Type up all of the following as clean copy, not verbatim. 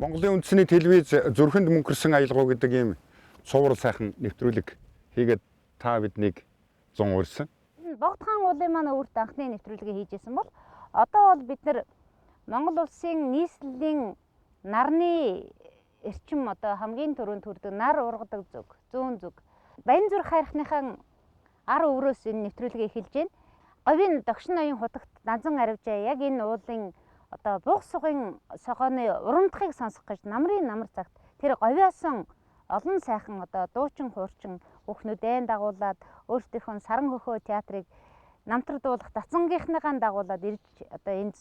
Монголын үндэсний телевиз зүрхэнд мөнгөрсөн аялгау гэдэг ийм цуврал сайхан нэвтрүүлэг хийгээд та биднийг зун уурсан. Богдхан уулын маань өөрт анхны нэвтрүүлгээ хийжсэн бол одоо бол бид нар Монгол улсын нийслэлийн нарны эрчим одоо хамгийн түрүүнд төрдөг нар ургадаг зүг, зүүн зүг. Баянзүрх хайрхныхан ар өврөөс энэ нэвтрүүлгээ эхэлж байна. Говийн догшин ноён худагт Данзан Аривжаа яг энэ уулын одоо буг сугын согооны урамдахыг сонсох гэж намрын намар цагт тэр говьяасан олон сайхан одоо дуучин хуурчин хүүхнүүдэн дагуулад өөрсдийнхөө саран хөхөө театрыг намтардуулах дацангийнхныгаа дагуулад ирж одоо энд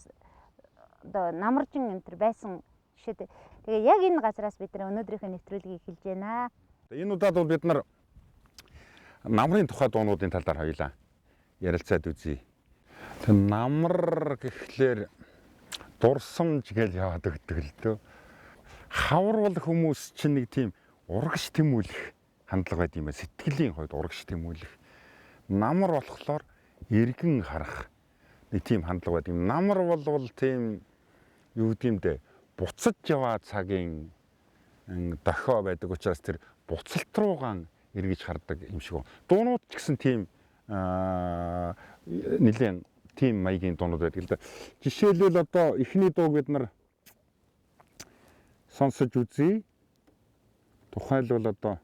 одоо намаржин энэ төр байсан жишээ. Тэгээ яг энэ газараас бид нар өнөөдрийнхөө нэвтрүүлгийг эхэлж байна. Энэ удаад бол бид нар намрын тухай дуунуудын талаар хоёулаа ярилцаад үзье. Тэг намар гэхлээр дурсамж гэж яваад өгдөг л дөө. Хавар бол хүмүүс чинь нэг тийм урагш тэмүүлэх хандлага байд юм ба, сэтгэлийн хувьд урагш тэмүүлэх. Намар болохоор эргэн харах нэг тийм хандлага байд юм. Намар бол тийм юу гэмдэ буцаж яваа цагийн дохио байдаг учраас тэр буцалт руугаан эргэж хардаг юм шиг. Дуунууд ч гэсэн тийм нэлээд тийм маягийн дуунууд байдаг л да. Жишээлбэл одоо эхний дууг бид нар сонсож үзье. Тухайлбал одоо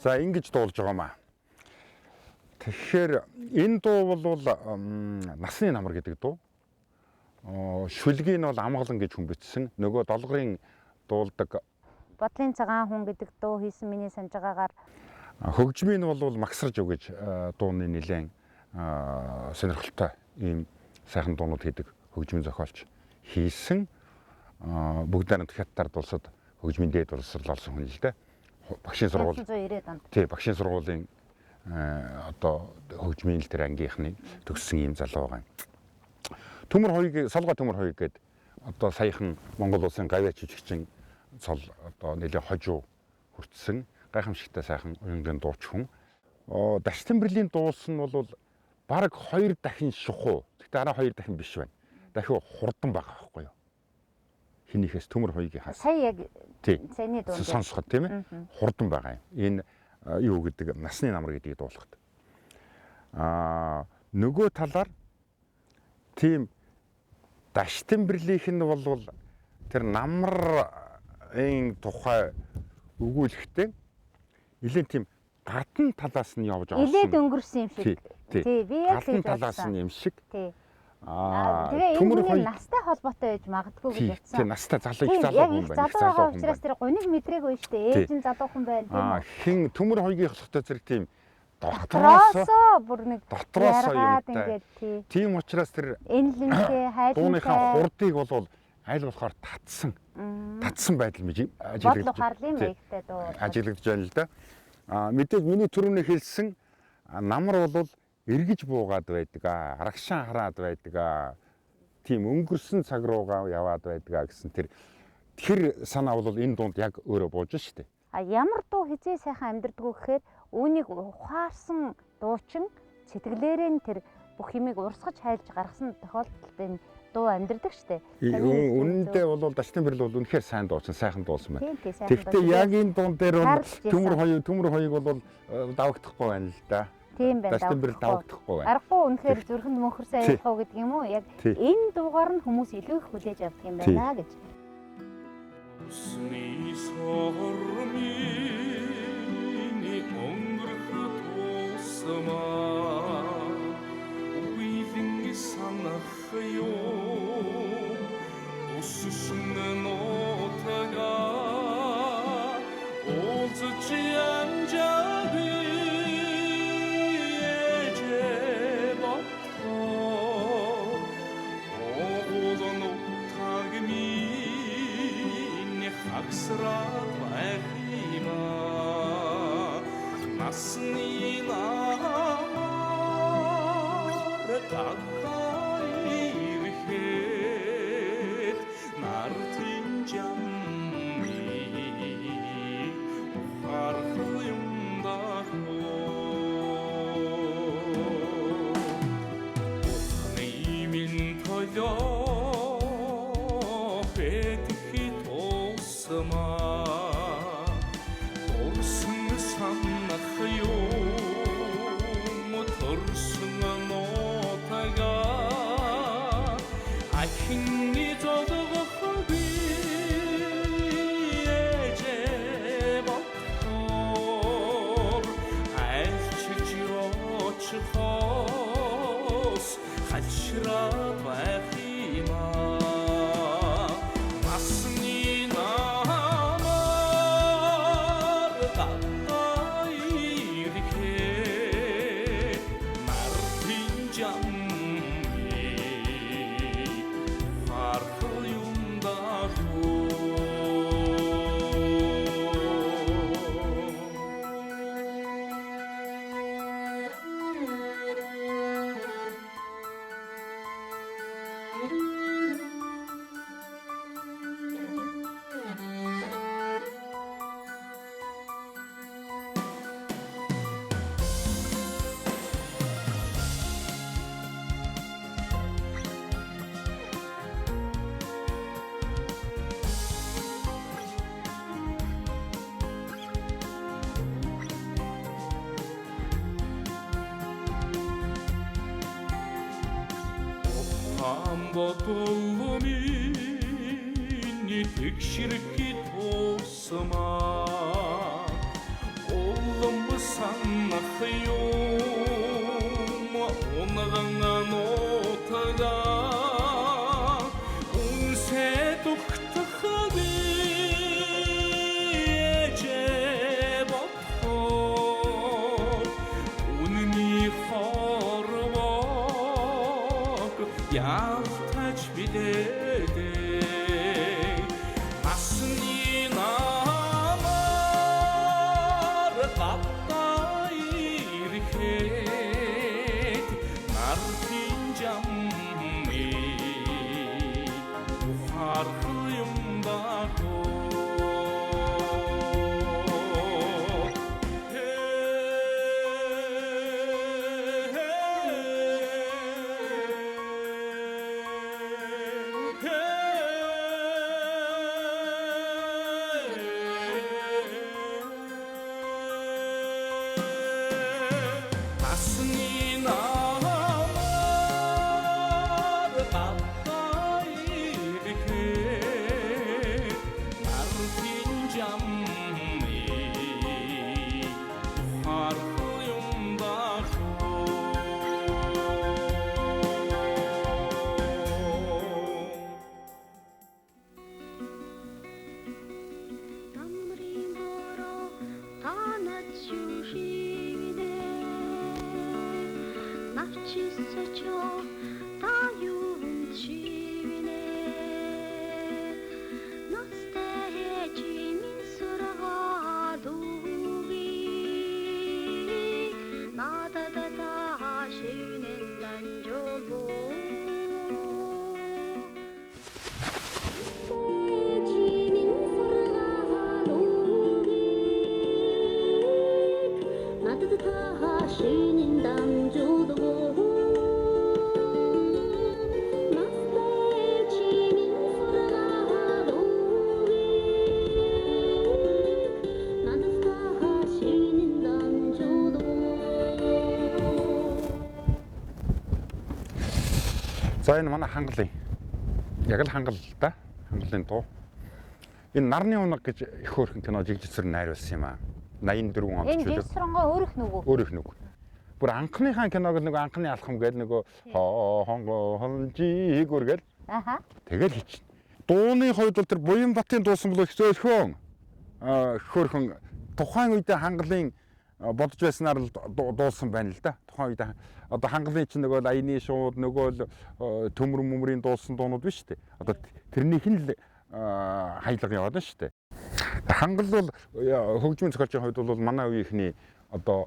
за ингэж дуулж байгаамаа. Тэгэхээр энэ дуу бол насны намар гэдэг дуу. Шүлгийг нь бол амгалан гэж хүмбэтсэн. Нөгөө долгорын дуулдаг бодлын цагаан хүн гэдэг дуу хийсэн миний санаж байгаагаар хөгжмийн нь бол Магсарж өгж дууны нэлээд сонирхолтой ийм сайхан дуунууд хийдэг хөгжмийн зохиолч хийсэн. Бүгд найрамд хятадаар дулсад хөгжмийн дээд боловсрол олсон хүн л дээ. Багшийн сургууль. 1990-ад онд. Тий, багшийн сургуулийн одоо хөгжмийн л тэр ангийнхны төгссөн ийм залуу байгаа юм. Төмөр хоёрыг Солгой төмөр хоёр гээд одоо саяхан Монгол улсын гавьяа жүжигчин цол одоо нэлээд хожуу хүртсэн гайхамшигтай сайхан уянгийн дууч хүн. Даш Тэмбэрлийн дуулсан нь бол бараг 2 дахин шухуу. Гэхдээ арай 2 дахин биш байна. Дахиу хурдан байгаа байхгүй юу? Хинийхээс төмөр хоёргийн хас. Сая яг саяны дуу сонсоход тийм ээ. Хурдан байгаа юм. Энэ юу гэдэг насны намар гэдгийг дуулахад. Нөгөө талаар тийм Даш Тэмбэрлийнх нь бол тэр намрын тухай өгүүлэхдээ нэлээд тийм гадна талаас нь явж авсан. Илээд өнгөрсөн юм шиг. Тий, би яг тийм талаас нь юм шиг. Тий. Тэгээ энэ настай холбоотой байж магадгүй гэж бодсон. Тий, настай залуу хүн байна. Залуу байгаа учраас тэр гуниг мэдрээгүй шүү дээ. Ээж нь залуу хүн байна тийм үү? Хин төмөр хоёргийн холбоотой зэрэг тийм дотроосоо бүр нэг дотроосоо ингээд тийм учраас тэр энэлэнтэй хайртай дууныхаа хурдыг бол аль болохоор татсан байдал мэж ажиглагдаж ажиглагдаж байна л да. Мэдээж миний түрүүний хэлсэн намар бол эргэж буугаад байдаг аа, арагшаан хараад байдаг аа. Тийм өнгөрсөн цаг руугаа яваад байдаг аа гэсэн тэр санаа бол энэ дунд яг өөрөө бууж штэ. А ямар дуу хизээ сайхан амьдрдгүү гэхээр үүнийг ухаарсан дуучин сэтгэлээрээ нь тэр бүх юмыг урсгаж хайлж гаргасан тохиолдолд энэ дуу амьдрдаг штэ. Үнэндээ бол Дашны Бэрэл бол үнэхээр сайн дуучин, сайхан дуусан байна. Тийм сайхан. Тэгвэл яг энэ дуун дээр бол төмөр хоёуг бол давагдахгүй байна л да. Тийм байна. Дашны Бэрэл давагдахгүй байна. Аргагүй үнэхээр зүрхэнд мөнхөрсөн аяхав гэдэг юм уу? Яг энэ дуугаар нь хүмүүс илүү их хүлээж авдаг юм байна гэж. Усны сормины өнгөрөх тусмаа үеийн санах ёо уссын нотага уулзч янжаби Аксрат вахима насны намар такайрхет нартин жамми ухархуймдахо неймин тоё Орсын санах юм төрсөн нотага ахинни зодох би эжебот айлчж хос хачрат бахима Амботолмини текширки тосма Оллом санах юм онаган нотага унсе тухтахаби эжебот унни хорвок ялтач бидеде асни намар капайрхет нартин жамми ухархуймдахо 쉬는 담주도 마스터해지는 소라도 나도 다 쉬는 담주도 За энэ манай хангалын яг л хангал л да. Хангалын дуу. Энэ нарны унаг гэж их хөөрхөн кино жигжсэр найруулсан юм аа. 84 онд Энэ ч үлээ. жигсронгоо өөрөх нүгүү. Өөрөх нүг. Бүр анхныхаа киног л нөгөө анхны алхам гэдэг нөгөө хонжиг үргээл Аха. тэгэл хийчих. Дууны хувьд бол тэр Буянбатын дуусан бол хөөхөн хөөхөн тухайн үедээ хангалын бодож байснаар л дуусан байна л да. Тухайн үедээ одоо хангалын чинь нөгөө аяны шууд нөгөө л төмөр мөмрийн дуусан дуунууд биш үү? Одоо тэрнийх нь л хаялга яваад байна шүү дээ. Хангал бол хөгжмийн зохиолчийн хувьд бол манай үеийнхний одоо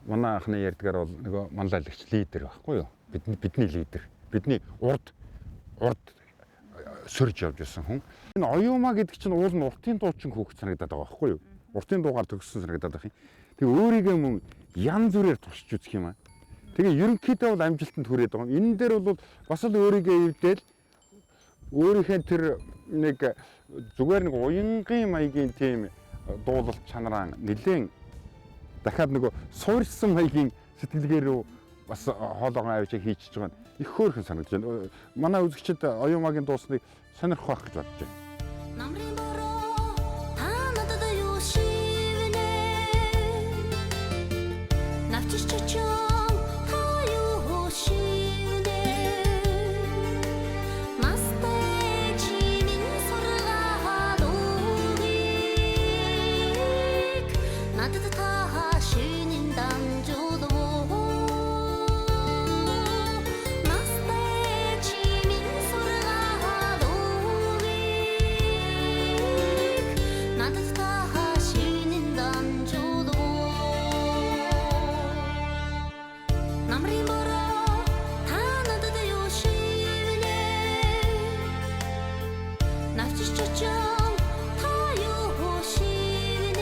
манай анхны ярьдгаар бол нөгөө манлайлагч лидер байхгүй юу? Бидний лидер. Бидний урд сөрж явж байсан хүн. Энэ оюума гэдэг чинь уул нь уртын дуучин хүүхэд санагдаад байгаа байхгүй юу? Уртын дуугаар төгссөн санагдаад байх юм. Тэгээ өөрийгөө мөн янз бүрээр туршиж үзэх юм аа. Тэгээ ерөнхийдөө бол амжилтанд хүрээд байгаа юм. Энэ дээр бол бас л өөрийгөө эвдэл өөрийнхөө тэр нэг зүгээр нэг уянгийн маягийн тийм дуулалт чанараа нэлээд дахиад нөгөө суурьсан маягийн сэтгэлгээ рүү бас хоолоогоо авчиг хийчихэж байгаа нь их хөөрхөн санагдаж байна. Манай үзэгчид оюумагийн дуусныг сонирхох байх гэж бодож байна. 남린 보러 다 나도 요시네 납치시청 다 요시네 마스터의 지민 소리가 노익 나도 다 쉬는 담주도 마스터의 지민 소리가 노익 나도 다 쉬는 담주도 남린 보러 다 나도 요시네 납치시청 다 요시네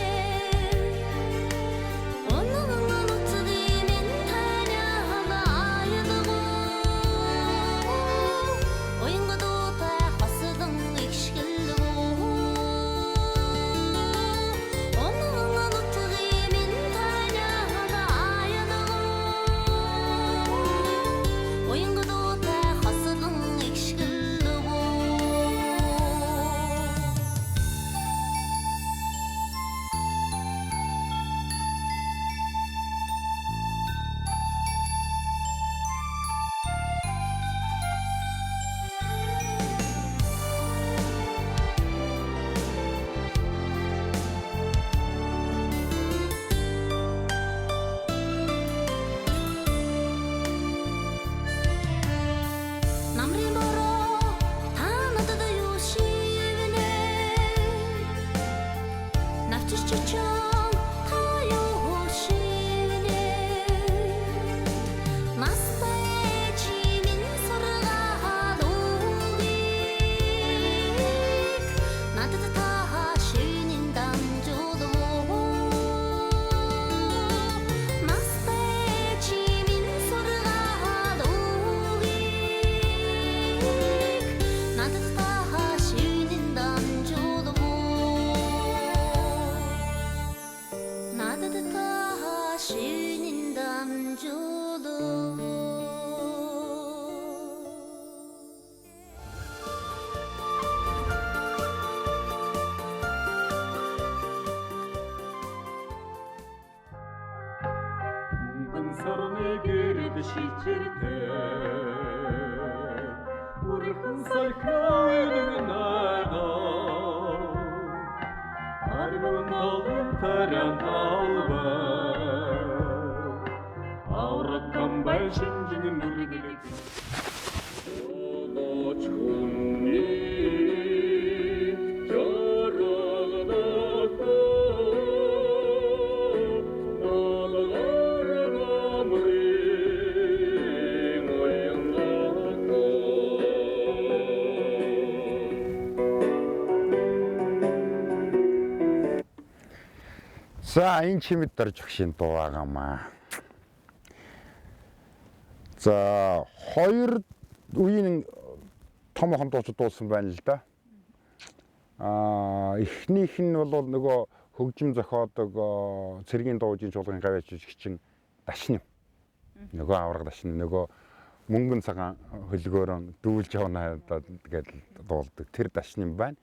오늘은 어쩌면 타냐가 아여두고 오인가도 다 허스던 익시길르고 오늘은 어쩌면 타냐가 아여두고 오인가도 다 허스던 익시길르고 남린 보러 다 나도 요시네 납치시청 다 요시네 마스터의 지민 소리가 노익 나도 다 쉬는 담주도 마스터의 지민 소리가 노익 나도 다 쉬는 담주도 나도 다 쉬는 담주도 붉은 서른의 그릇 시칠 때 우리 한살 겨울은 날다 아름다운 달은 타량 달바 아우락한 발 심지는 우리들의 오너 촌이 저러나고 За энэ чимэд дорж өгшин дуу байгаамаа. За хоёр үеийн томоохон дуучид дуулсан байна л да. Эхнийх нь бол нөгөө хөгжим зохиодог цэргийн дуужийн чуулган гавьяач жигчин Дашним. Нөгөө авраг Дашним нөгөө мөнгөн цагаан хөлгөөрөө дүүлж явна гэдэг дуулдаг тэр Дашним байна.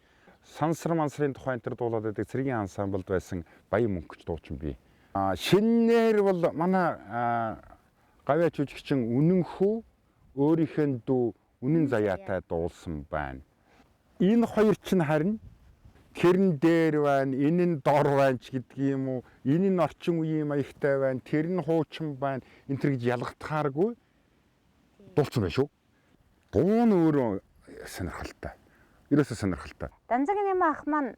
Сансар мансрын тухайн тэр дуулаад байдаг цэргийн ансамблд байсан Баян мөнгөч дуучин бий. Шинээр бол манай гавьяач жигчин Үнэнхүү өөрийнхөө дүү Үнэн заяатай дуулсан байна. Энэ хоёр чинь харин тэрэн дээр байна, энэ нь дор байна ч гэдгийг юм уу, энэ нь орчин үеийн маягтай байна, тэр нь хуучин байна, энэ төр гэж ялгахтааргүй дуулсан байх шүү. Дуу нь өөрөө сонирхолтой. Ерөөсөө сонирхолтой. Данзагийн юм ах маань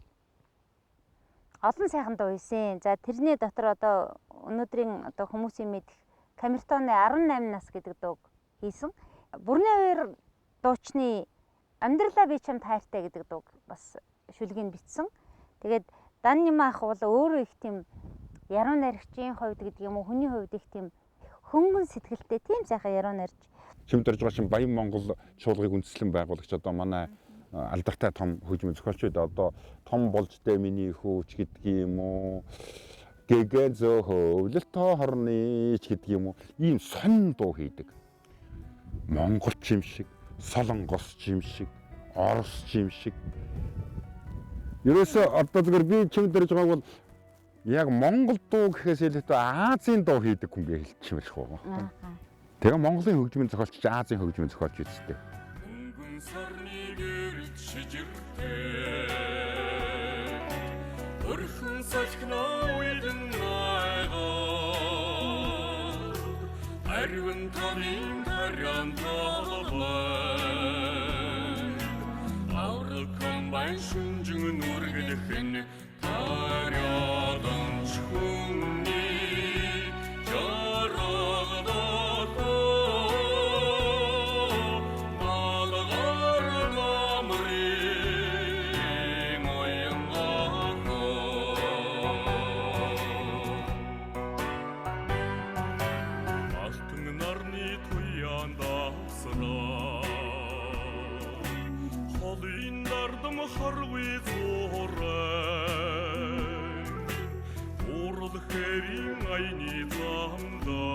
олон сайхан дуу хийсэн. За тэрний дотор одоо өнөөдрийн одоо хүмүүсийн мэдэх Камертоны 18 нас гэдэг дууг хийсэн. Бүрний хоёр дуучны Амьдралаа би чамд хайртай гэдэг дууг бас шүлгийг бичсэн. Тэгээд Данним ах бол өөрөө их тийм яруу найрагчийн хувьд гэдэг юм уу, хүний хувьд их тийм хөнгөн сэтгэлтэй, тийм сайхан яруу найрч. Чимдэрж байгаа чинь Баян Монгол чуулгыг үндэслэн байгуулагч одоо манай алдартай том хөгжмийн зохиолчид одоо том болж дэ миний хөөч гэдгийг юм уу, гэгэ зөөхөвлөлт хорны ч гэдгийг юм уу, ийм сонин дуу хийдэг. Монголч юм шиг, солонгосч юм шиг, оросч юм шиг. Ерөөсөө одоо зүгээр би чимдэрж байгааг бол яг Монгол дуу гэхээс илүүтэй Азийн дуу хийдэг хүн гэж хэлчихмээр шүү. Тэгээ Монголын хөгжмийн зохиолч Азийн хөгжмийн зохиолч үстэй. Өнгөн сарны гэрч шижиртэй Өрхөн салхинаа уйлан найгаа Арвин тавын тарян талбай Аврал комбайн шүнжин үргэлхэн тарядан чхүнни жарагадаа Малгар намрын оянгаа Алтын нарны туян давсраа Холын дардам харгүй зурай Урал хэрийн айны замда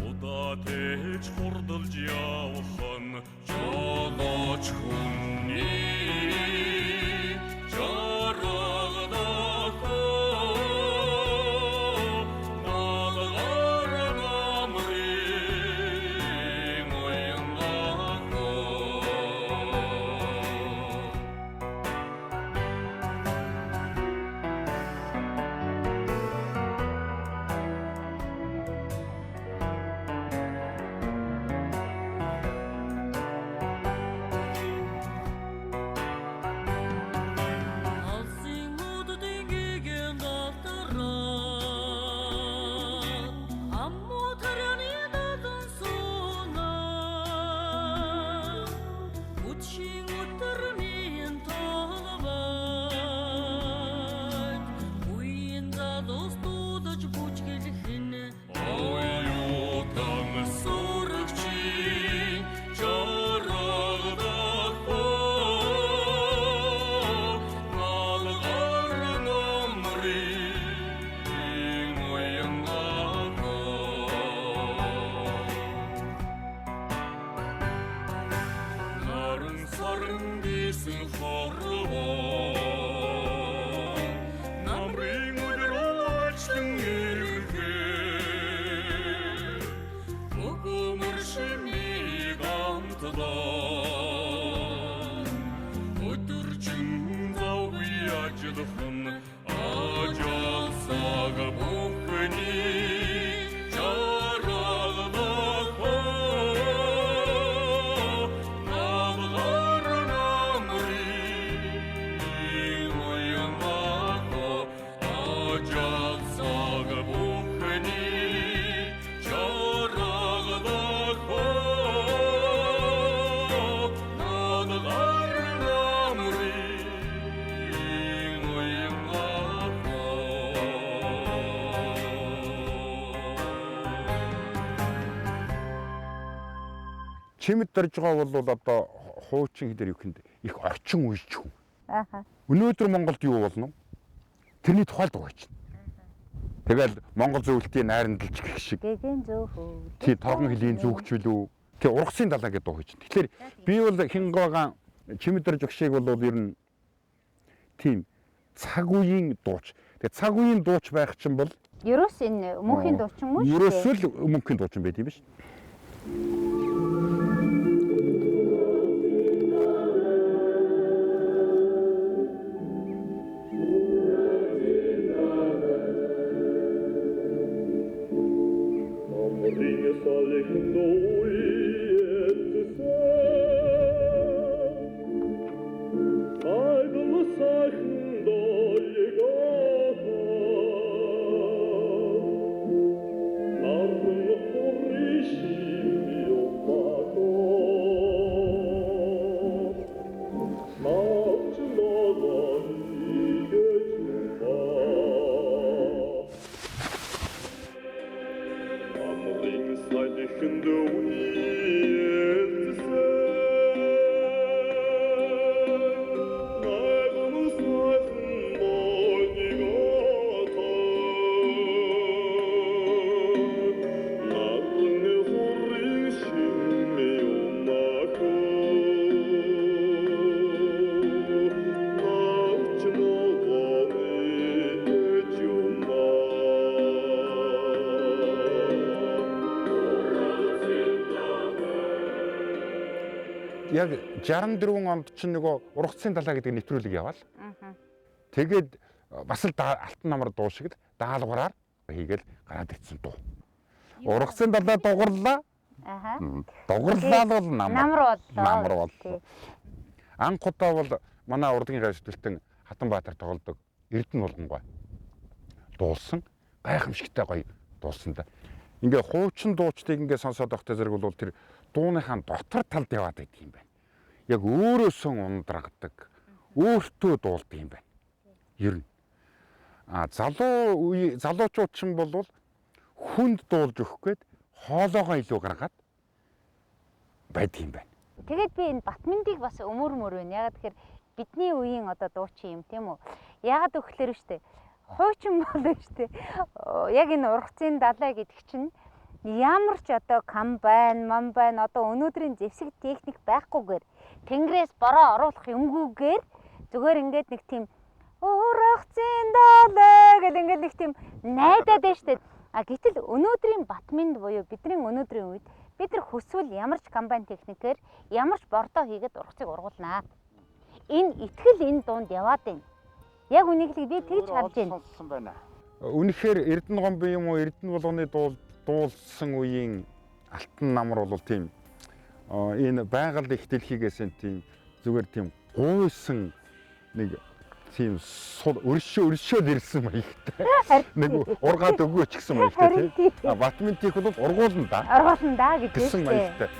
Удаа тэж хурдалж явхан жолооч хүнний жарагадаа чимэд дорж байгаа бол одоо хуучин дээр юу гэнд их орчин үеч хүн. Ааха. Өнөөдөр Монголд юу болно? Тэрний тухай дуу чинь. Тэгэл Монгол зөвлөлтийн найрамдалч гэх шиг. Гэгийн зөвхөн. Тий торгон хөлийн зүгчвэлүү. Тий ургасын далаа гэдэг дуу чинь. Тэгэхээр би бол хингаагаан чимэд дорж өгшийг бол ер нь тийм цаг үеийн дууч. Тэгээ цаг үеийн дууч байх чинь бол Ерөөс энэ мөнхийн дуучин мөн шүү дээ. ерөөсөө л мөнхийн дуучин байт юм биш. Яг 64 онд чинь нөгөө ургасын далаа гэдэг нэвтрүүлэг яваал. Тэгээд бас л алтан намар дуу шиг л даалгавраар хийгээл гараад ирсэн дуу. Ургасын далаа дугарлаа. Ааха. Дугарлаа бол Намар намар боллоо. боллоо. Анх удаа бол манай урдгийн гайвшилтэн Хатанбаатар тоглодог Эрдэнэ болгонгой дуулсан гайхамшигтай гоё дуулсан да. Ингээ хуучин дуучдыг ингээ сонсоод байхдаа зэрэг бол тэр дууныхаа дотор талд яваад байдаг юм байна. Яг өөрөөсөө ундрагдаг, өөртөө дуулдаг юм байна. Ер нь. Залуучууд ч юм бол хүнд дуулж өгөх гээд хоолоогоо илүү гаргаад байдаг юм байна. Тэгээд би энэ Батминдийг бас өмөр байна. Ягаад тэгэхээр бидний үеийн одоо дуучин юм тийм үү? Ягаад өгөхлөр штэ. Хуучин болоо штэ. Яг энэ ургасын далай гэдэг чинь ямар ч одоо комбайн, мамбайн одоо өнөөдрийн зэвсэг техник байхгүйгээр тэнгэрээс бороо оруулах юмгүйгээр зүгээр ингээд нэг тийм ургасын далай гэл ингээд нэг тийм найдаад байна штэ. Гэтэл өнөөдрийн Батминд буюу бидний өнөөдрийн үед бид нар хүсвэл ямар ч комбайн техникээр ямар ч бордоо хийгээд ургацыг ургуулнаа. Энэ итгэл энэ дунд яваад байна. Яг үнийг л би тэгж харж байна. Үнэхээр Эрдэнэ гомбын юм уу Эрдэнэ болгоны дуулсан үеийн алтан намар бол тийм энэ байгаль их дэлхийгээс тийм зүгээр тийм гуйсан нэг тийм өршөөл ирсэн маягтай. Нэг ургаад өгөөч гэсэн маягтай тийм. Батминтийг бол ургуулна да. Ургуулна да гэж маягтай.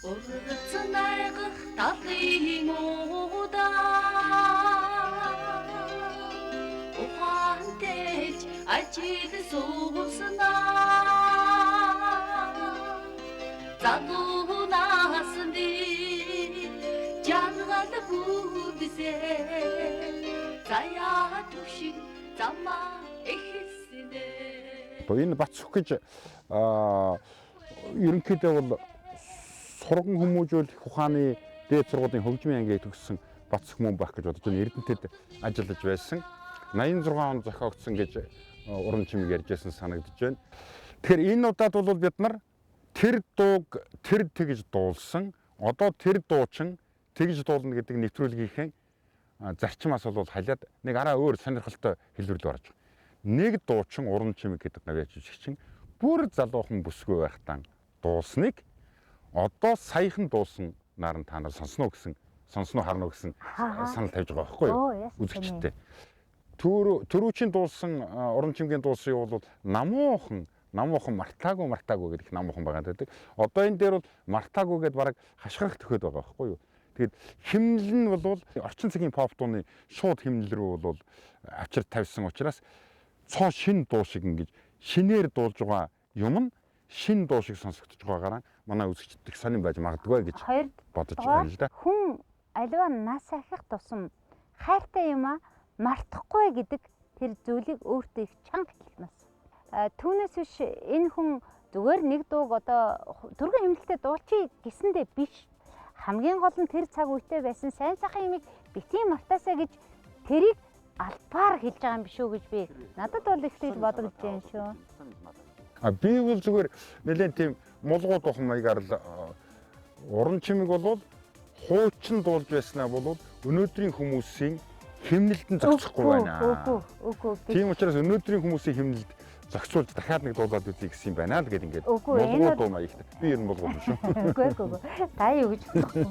Урдсан айгах талын уудаа ухаантэж ажил сууснаа залуунаас би жангал бүдсээ заяа түшиг замаа эхэлснэ. Энэ Бацүх гэж ерөнхийдөө бол сурган хүмүүжүүлэх ухааны дээд сургуулийн хөгжмийн ангийн төгссөн Бацүх мөн байх гэж бодож байна. Эрдэнэтэд ажиллаж байсан. 86 он зохиогдсон гэж уран чимэг ярьжсэн санагдаж байна. Тэгэхээр энэ удаад бол бид нар тэр дууг тэр тэгж дуулсан, одоо тэр дуучин тэгж дуулна гэдэг нэвтрүүлгийнхээ зарчмаас бол халиад нэг араа өөр сонирхолтой хэлбэрлэл орж байгаа. Нэг дуучин уран чимэг гэдэг навьяч жигчин бүр залуухан бүсгүй байхдаа дуулсныг одоо саяхан дуулсан наран та нар сонсноо харна гэсэн санал тавьж байгаа байхгүй юу? Үзэгчтэй. Төрүүчийн дуулсан уран чимгийн дуулсан юу бол намуухан мартаагүй гэдэг намуухан байгаа гэдэг. Одоо энэ дээр бол мартаагүй гэдээ бараг хашгирах төхөд байгаа байхгүй юу? Тэгэд химнэл нь бол орчин цагийн pop дууны шууд химнэл рүү бол авчир тавьсан учраас цоо шин дуу шиг ингэж шинээр дуулж байгаа юм нь шин дуу шиг сонсогдож байгаагаар манай үзэгчдийг сонирн байж магадгүй гэж бодож байна л да. Хүн аливаа нас ахих тусам хайртай юмаа мартахгүй гэдэг тэр зүйлийг өөртөө их чанга хэлмэс. Түүнээс биш энэ хүн зүгээр нэг дууг одоо түргэн хэмнэлтэд дуулчих гэсэндээ биш. Хамгийн гол нь тэр цаг үетэй байсан сайн сайхан юмыг битгий мартаасаа гэж тэрийг албаар хэлж байгаа юм биш үү гэж би надад бол их тэгж бодогдож байна шүү. Би бол зүгээр нэлээд тийм мулгууд ухам маягаар л уран чимэг бол хуучин дуулж байснаа бол өнөөдрийн хүмүүсийн химнэлд нь зохицохгүй байна. Үгүй. Тийм учраас өнөөдрийн хүмүүсийн химнэлд зохицуулж дахиад нэг дуулаад үзье гэсэн юм байна л гэдэг ингээд Үгүй, мулгууд дуу маягт. Би ер нь мулгууд юм шүү. Үгүй. Та юу гэж бодох юм?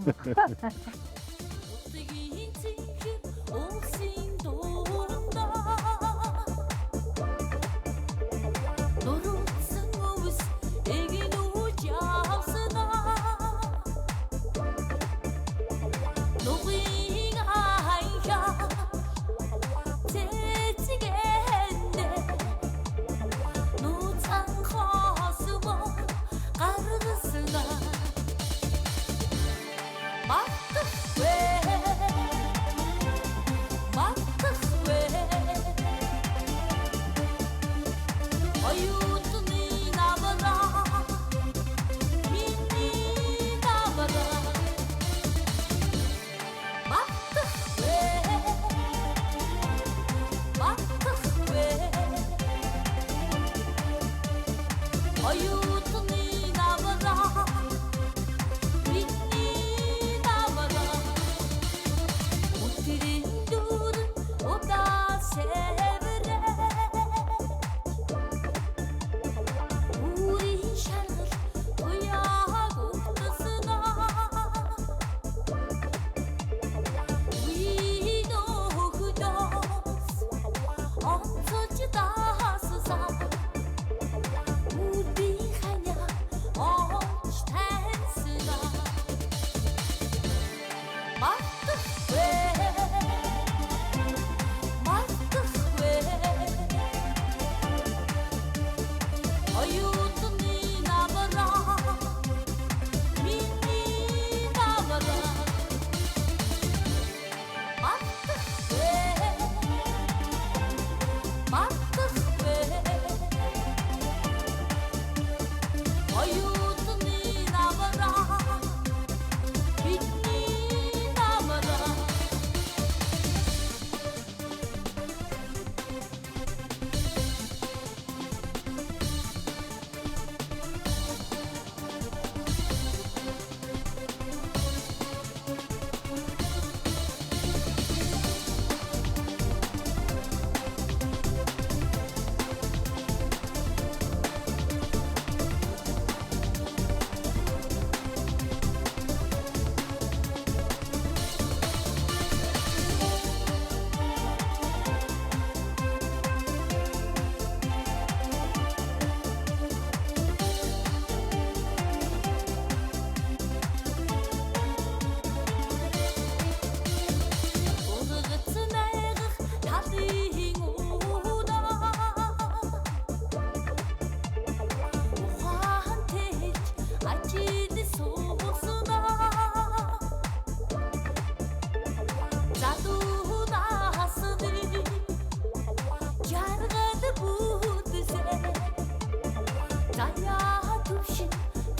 Masters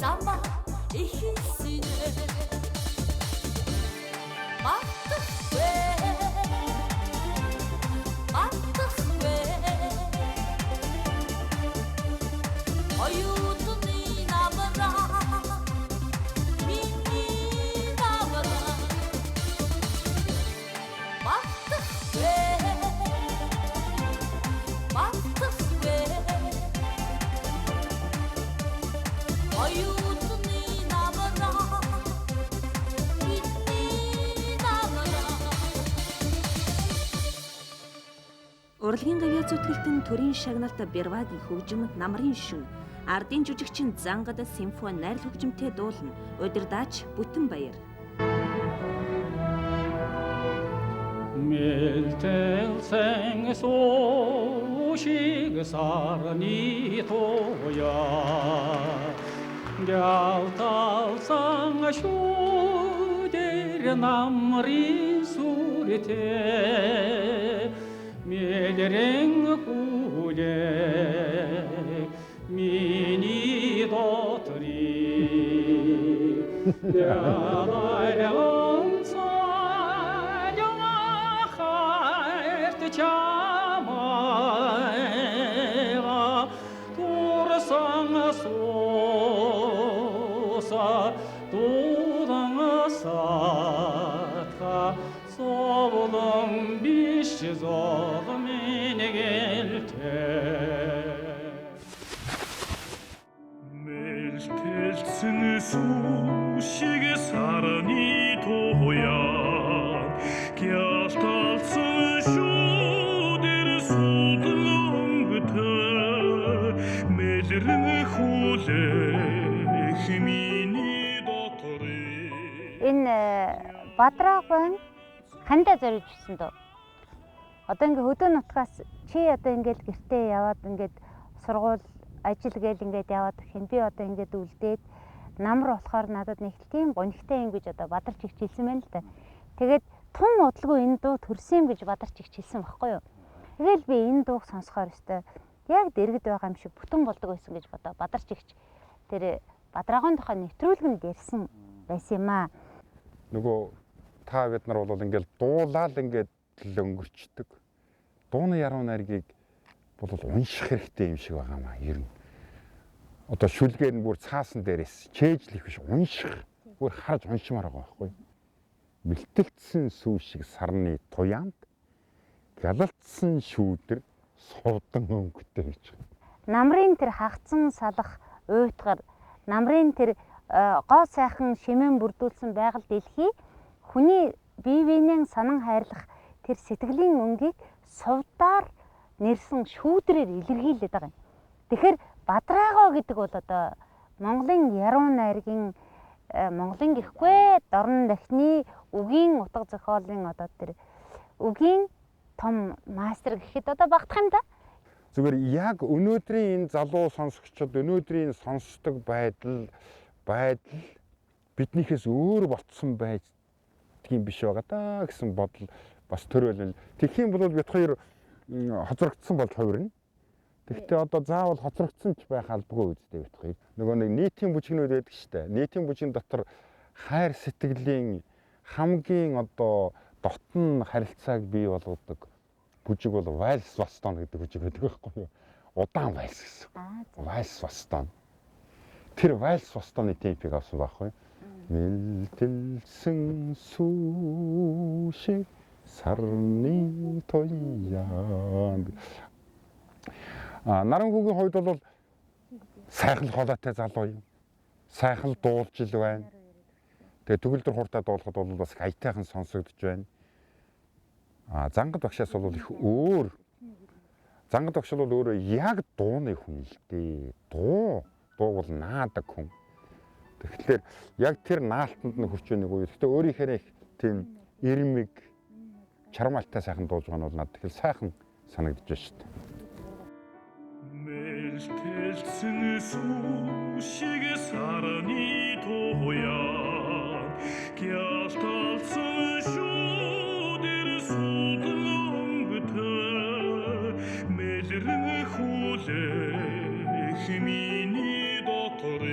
замаа ихэлсэнэ мартахгүй оюутны намраа миний намраа мартахгүй оюутны намраа миний намраа. Урлагийн гавьяа зүтгэлтэн төрийн шагналт Бервагийн хөгжим намрын шүн ардын жүжигчин Зангад симфони найрал хөгжимтэй дуулна. Удирдаач Бүтэн Баяр. Мэлтэлсэн суушиг сарны тоя Гялталсан шүүдэр намрын сүртэй Мэлэрэн хүлэ миний дотрий Ялайран чамайга турсан соса тудангасатка совлон биш зог менгэлтэ 멜텔슨 수식의 사랑이 도야 갸스탈슨 슈데르 수들롱부터 멜르르 훌레 химини дотори Энэ Бадраг байна. Хандаа зориулж ирсэн дөө. Одоо ингээ хөдөө нутгаас чи одоо ингээл гэртээ яваад ингээд сургууль ажил гээл ингээд яваад хин би одоо ингээд үлдээд намар болохоор надад нэг тийм гонхтой юм гэж одоо Бадарч их хэлсэн байна л да. Тэгээд тун удалгүй энэ дуу төрсөн юм гэж Бадарч их хэлсэн баггүй юу. Тэгэл би энэ дууг сонсохоор өстой яг дэргэд байгаа юм шиг бүтэн болдог байсан гэж бодоо Бадарч их тэр Бадрагын тухай нэвтрүүлгэнд ярьсан байсан юм аа. Нөгөө та бид нар бол ингээл дуулаад ингээд л өнгөрчдөг. Дууны яруу найргийг бол унших хэрэгтэй юм шиг байгаа маа ер нь. Одоо шүлгээр нь бүр цаасан дээрээс чэйжлэх биш унших. Бүр харж уншмаар байгаа байхгүй. Мэлтэлцсэн сүү шиг сарны туяанд гялалтсан шүүдэр совдан өнгөтэй гэж. Намрын тэр хагцсан салах уйтгаар намрын тэр гоо сайхан шимэн бүрдүүлсэн байгаль дэлхий хүний бие биенээ санан хайрлах тэр сэтгэлийн өнгийг сувдаар нэрсэн шүүдрээр илэрхийлээд байгаа юм. Тэгэхээр Бадраагаа гэдэг бол одоо Монголын яруу найргийн Монголын гэхгүй дорн дахны үгийн утга зохиолын одоо тэр үгийн том мастер гэхэд одоо багтах юм да. Зүгээр яг өнөөдрийн энэ залуу сонсогчдод өнөөдрийн сонсдог байдал биднийхээс өөр болцсон байдгийн биш байгаа даа гэсэн бодол бас төрөөлөл. Тэгэх юм бол бид хоёр хоцрогдсон болж хувирна. Тэгэхдээ одоо заавал хоцрогдсон ч байх албагүй үстэй бид хоёр. Нөгөө нэг нийтийн бүжигнүүд байдаг шүү дээ. Нийтийн бүжигэн дотор хайр сэтгэлийн хамгийн одоо дотн харилцааг бий болгодог бүжиг бол вальс вастон гэдэг бүжиг байдаг байхгүй юу? Удаан вальс гэсэн. Вальс вастон. Тэр вальс вастоны темпийг авсан байхгүй юу? Мэлтэлсэн сүү шиг сарны тоянд. Наранхүүгийн хувьд бол сайхан хоолойтой залуу юм. Сайхан дуулж ил байна. Тэгээ төгөлдөр хурдаа дуулахад бол бас аятайхан сонсогдож байна. Зангад багшаас бол их өөр. Зангад багш бол өөрөө яг дууны хүн л дээ. Дуу бол наадаг хүн. Тэгэхээр яг тэр наалтанд нь хүрч байгааг үе. Гэхдээ өөрийнхөө их тийм ирмэг чармаалтай сайхан дуулж байгаа нь бол надад их сайхан санагдаж байна шүү дээ. 멜텔슨 수식의 사랑이 도야 갸스탈슨 슈데르 수들롱부터 멜르르 훌레 히미니 도토리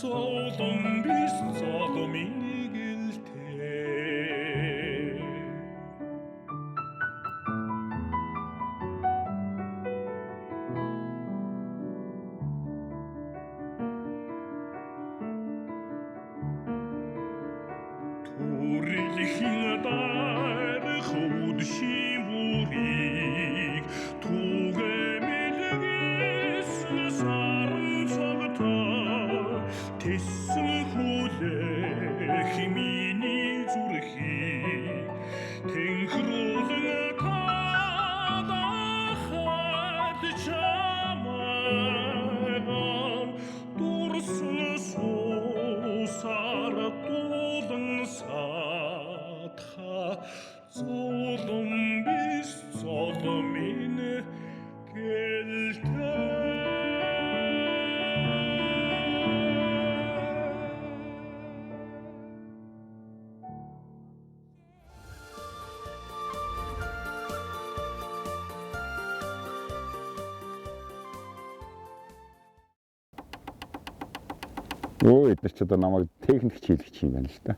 зовлон биш золмыг илтэй. Төрөлхийн дарах үдшийн бүрийг түгэмэлгээс саран цагтаа тэсэн хүлээх миний зүрхийг тэнхрүүлэн таадахад чамайгаа дурсан суусаар дуулан саатха золом биш золомын Өө эдгээр ч одоо намайг техник хийлгэж юм байна л та.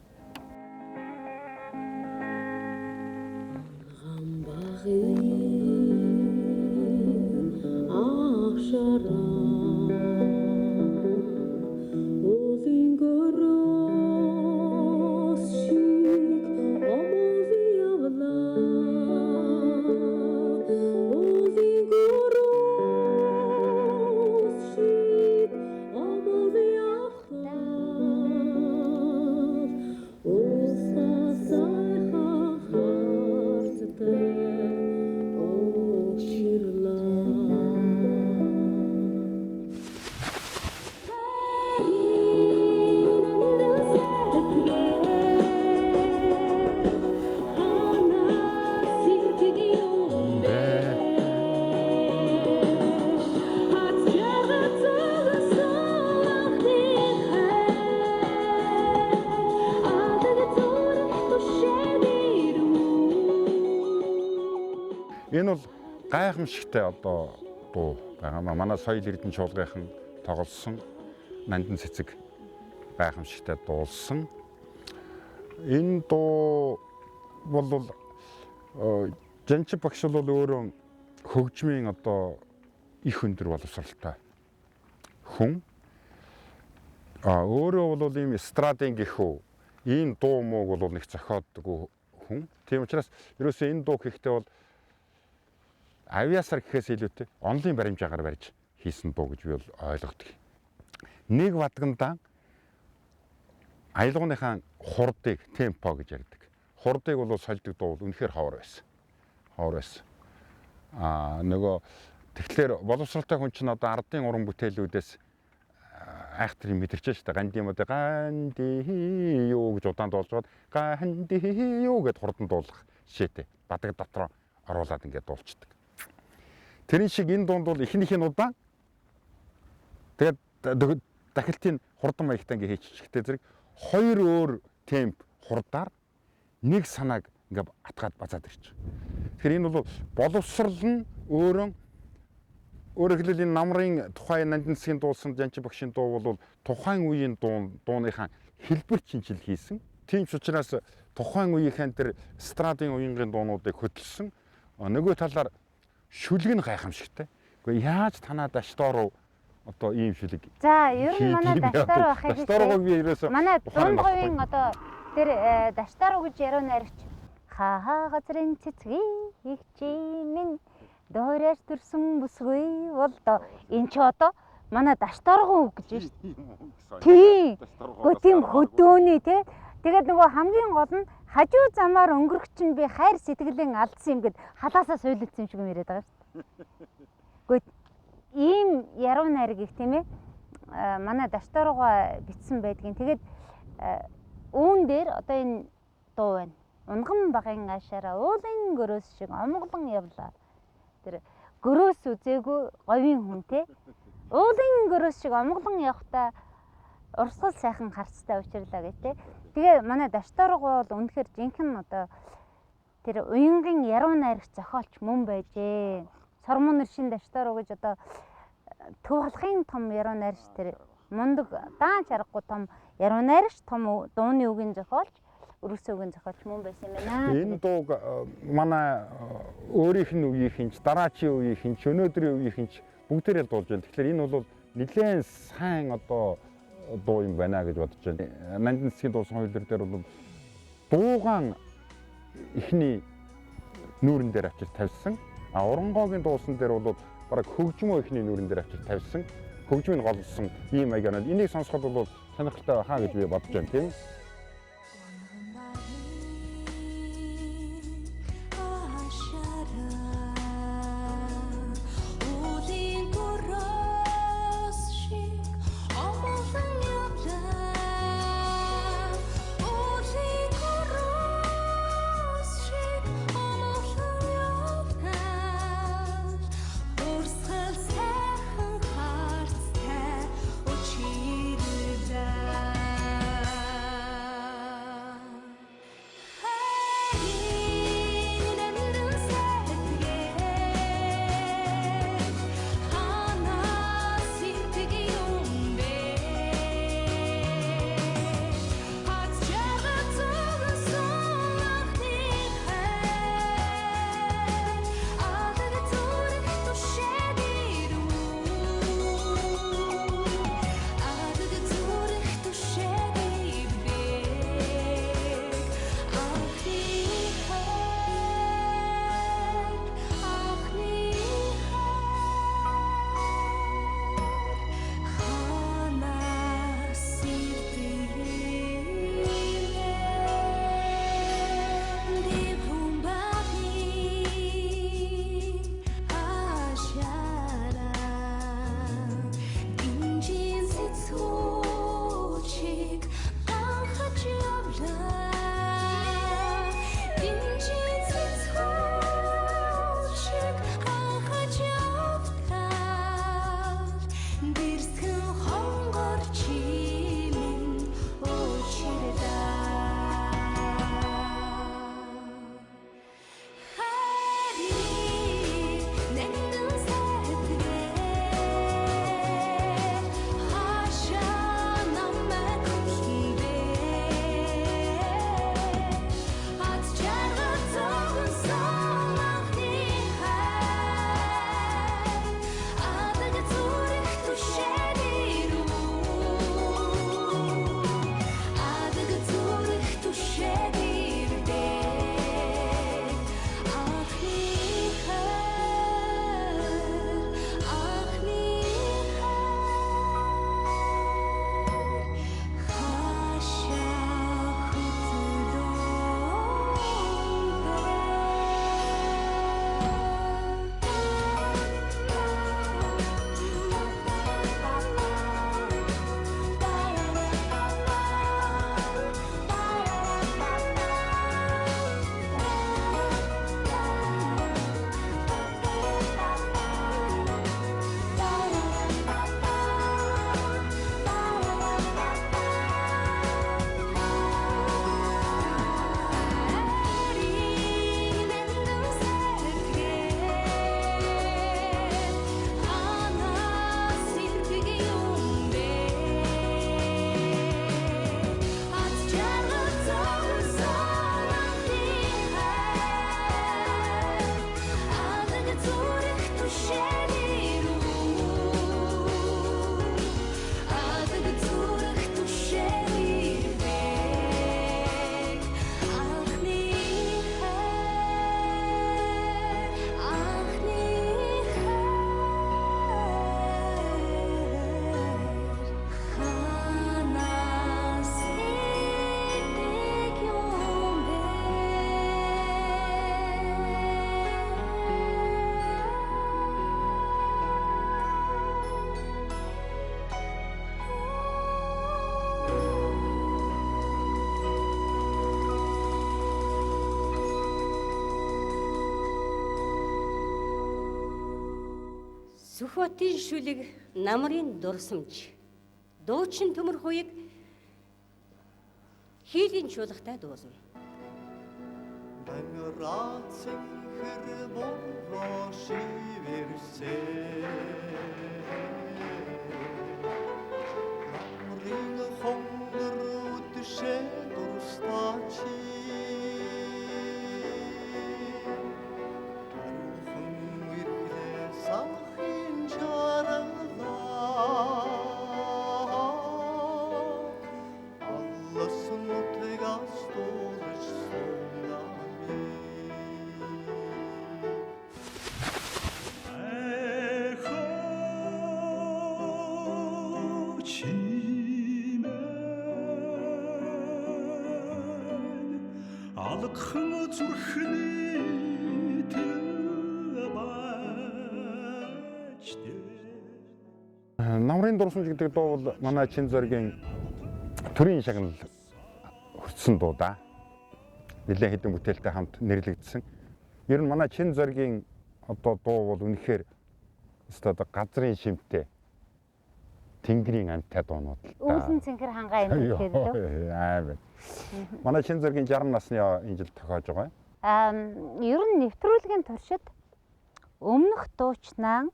Энэ бол гайхамшигтай одоо дуу байгаа. Манай соёл эрдэнэ чуулгынхан тоглосон нандин цэцэг гайхамшигтай дуулсан. Энэ дуу бол Жанчид багш бол өөрөө хөгжмийн одоо их өндөр боловсралтай хүн. Өөрөө бол ийм эстрадын гихүү ийм дуу мууг бол нэг зохиоддоггүй хүн. Тийм учраас ерөөсөө энэ дуу хийхдээ бол авьяасаар гэхээс илүүтэй онлын баримжаагаар барьж хийсэн дуу гэж би бол ойлгодог. Нэг бадгандаа аялгууныхаа хурдыг темпо гэж ярьдаг. Хурдыг бол сольдог дуу бол үнэхээр ховор байсан. Ховор байсан. Нөгөө тэгэхээр боловсралтай хүн чинь одоо ардын уран бүтээлүүдээс айхтар мэдэрч штэ ганди юм одоо ганди юу гэж удаан дуулж гоод ганди юу гэд хурдан дуулах жишээтэй. Бадаг дотроо оруулаад ингээд дуулцдаг. Тэрэн шиг энэ дунд бол эхнийх нь удаан. Тэгээд дахилтын хурдан маягтай ингээ хийчихтэй зэрэг хоёр өөр темп хурдаар нэг санааг ингээ атгаад базаад ирчих. Тэгэхээр энэ бол боловсрал нь өөрөөр хэлбэл энэ намрын тухайн нандин цэцгийн дуулсан Жанчид багшийн дуу бол тухайн үеийн дууныхаа хэлбэр чинжил хийсэн. Тийм ч учраас тухайн үеийнхэн тэр эстрадын уянгийн дуунуудыг хөдөлсөн. Нөгөө талаар шүлэг нь гайхамшигтай. Гэхдээ яаж танаа даштор одоо ийм шүлэг. За, ер нь манай даштор байхыг даштор би ерөөсөө манай дунд говийн одоо тэр даштор гэж яруу найрагч хаа газрын цэцгийн их чимэн дооряш төрсөн бүсгүй бол доо эн чи одоо манай даштор үг гэж байна шүү дээ. Тийм хөдөөний те. Тэгээд нөгөө хамгийн гол нь хажуу замаар өнгөрөх чинь би хайр сэтгэлийн алдсан юм гэд халаасаа суйлдсан юм шиг юм яриад байгаа шүү дээ. Гэхдээ ийм яруу найраг их тийм ээ манай даштарууга битсэн байдгийн. Тэгээд үүн дээр одоо энэ дуу байна. Унган багын аашаараа уулын гөрөөс шиг омглон явлаа. Тэр гөрөөс үзээгүй говийн хүн те. Уулын гөрөөс шиг омглон явхдаа урсгал сайхан харцтай учирлаа гэж те. Тэгээ манай даштарууга бол үнэхээр жинхэнэ одоо тэр уянгийн яруу найрагч зохиолч мөн байжээ. Сормон нэршин даштаруу гэж одоо төв халахын том яруу найрагч тэр мундаг даан чаргагүй том яруу найрагч том дууны үгийн зохиолч өрөөсөө үгийн зохиолч мөн байсан юм байна. Энэ дууг манай өөрийнх нь үеийнхэн ч дараачийн үеийнхэн ч өнөөдрийн үеийнхэн ч бүгдээрээ дуулж байна. Тэгэхээр энэ бол нэлээд сайн одоо дуу юм байна гэж бодож байна. Нандин цэцгийн дуусан хуулбар дээр бол дуугаан ихний нүүрэн дээр авчир тавьсан. Оронгоогийн дуусан дээр бол бараг хөгжмөө ихний нүүрэн дээр авчир тавьсан. Хөгжмийг голсон ийм маягаар. Энийг сонсоход бол сонирхолтой байхаа гэж би бодож байна тийм. Сүхбаатарын шүлэг намрын дурсамж. Дуучин төмөр хуйг хийлийн чуулгатай дуусна. Данграацэг хэр болоо шивэрсэ алгхан зүрхний тэбачтэй. Намрын дурсамж гэдэг дуу бол манай Чин зоригийн төрийн шагнал хүртсэн дуу да. Нэлээд хэдэн бүтээлтэй хамт нэрлэгдсэн. Ер нь манай Чин зоригийн одоо дуу бол үнэхээр өстөд газрын шимтээ тэнгэрийн амьтаа дуунууд л да. Үүлэн цэнхэр хангаа юм гэхэд лөө. Аа. Манай Чин зоригийн 60 насны энэ жил тохиож байгаа. Ер нь нэвтрүүлгийн туршид өмнөх дуучнаа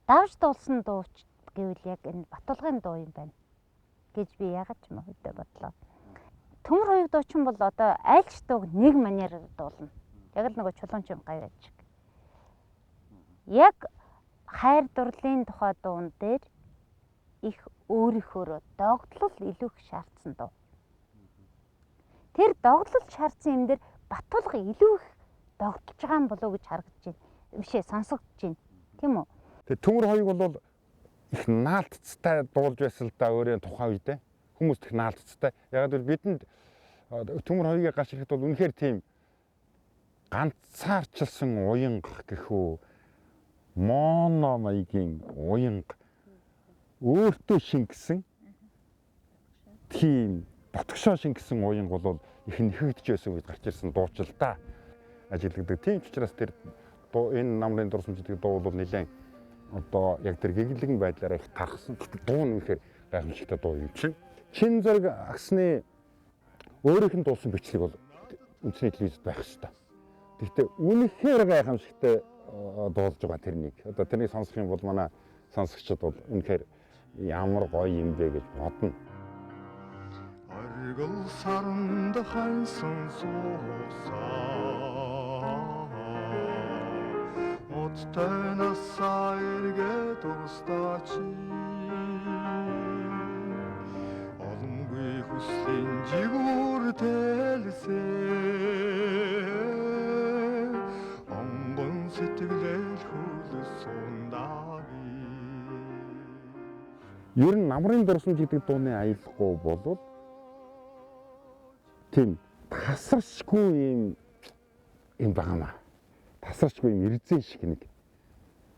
давж дуулсан дууч гэвэл яг энэ Батулгын дуу юм байна гэж би ягаад ч юм хөдөө бодлоо. Төмөр хоёуг дуучин бол одоо аль ч дууг нэг манераар дуулна. Яг л нөгөө чулуун чим гавь аж. Яг хайр дурлалын тухай дуун дээр их өөрийнхөө догтлол илүү их шаардсан дуу. Тэр догтлол шаардсан юм дээр Батулга илүү их догтлж байгаа юм болов уу гэж харагдаж байна. Бишээ сонсогдож байна. Тийм үү? Тэгээ төмөр хоёуг бол их наалтцтай дуулж байсан л да өөрөө тухайн үедээ. Хүмүүс их наалтцтай. Яг л бидэнд төмөр хоёугийн гач ирэхэд бол үнэхээр тийм ганцаарчилсан уянга гэх үү моно маягийн уянга өөртөө шингэсэн тийм ботгошоо шингэсэн уянга бол их нэхэгдэж байсан үед гарч ирсэн дуучлалтаа ажилладаг. Тийм ч учраас тэр энэ намрын дурсамж гэдэг дуу бол нэлээд одоо яг тэр гэглэгэн байдлаараа их тархсан. Дуу нь үнэхээр гайхамшигтай дуу юм чинь. Чин зориг агсны өөрийнх нь дуулсан бичлэг бол үндэсний телевизэд байх хэрэгтэй. Гэхдээ үнэхээр гайхамшигтай дуулж байгаа тэрнийг. Одоо тэрнийг сонсох юм бол манай сонсогчид бол үнэхээр ямар гоё юм бэ гэж бодно. Аргал саранд хансан суусаа Оттой насаа эргээ дурстаач Олонгүй хүслийн жигүүр тэлсээ Онгон сэтгэлэл хөлсөн даави Ер нь намрын дурсамж гэдэг дууны аюулгүй болвол тийм тасарчгүй юм байгаамаа. Тасарчгүй юм ирзэн шиг нэг.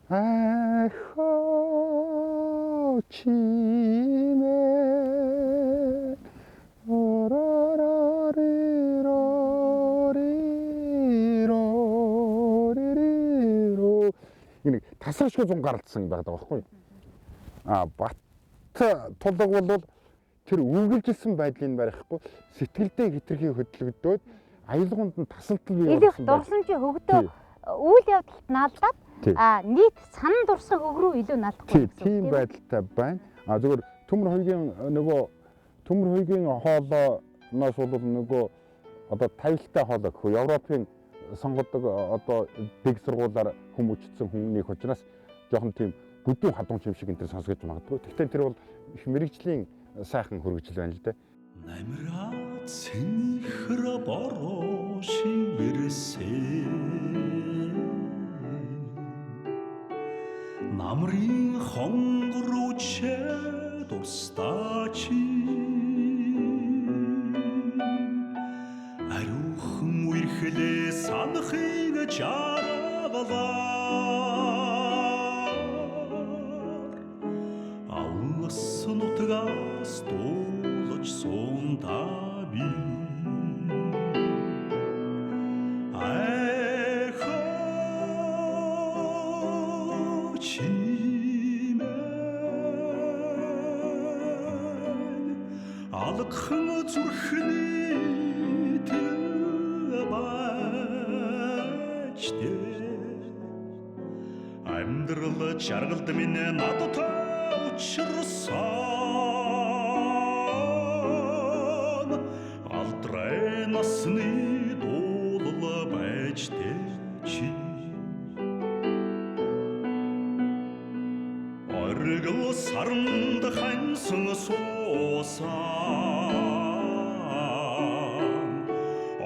Ахоо чимээ энэ тасарчгүй зун гаралцсан байдаг байхгүй юу? Бат тулаг бол тэр үргэлжилсэн байдлыг барихгүй сэтгэлдээ хитрхи хөдөлгдөөд аюулгуунд нь тасалтал бий Илэх дурсамжийн хөгдөө үйл явдалд наалдаад нийт санан дурсан хөг рүү илүү наалдахгүй гэсэн. Тийм байдалтай байна. Зөвхөн төмөр хоёгийн хоолойноос бол нөгөө одоо тавилттай хоолой гэх үү Европын сонгодог одоо дэг сургуулаар хүмүүжсэн хүмүүнийг учраас жоохон тийм бүдүүн хадуун юм шиг энэ сонсгож магадгүй. Гэхдээ тэр бол их мэрэгжлийн сайхан хөргөжл байна л дээ. Намра цэнхэр бороо шивэрсээ Намрын хонгорууч дурстаачи Ариухан үерхлээ санахыг чаравалаа Алласан утгаас дуулж сундаби Эхо чимээ алгхан зүрхний тэбачтэй Амьдрал чаргалд минь надтай учирсан алдрай насны дуулал байжтэй чи Оргил саранд хансан суусан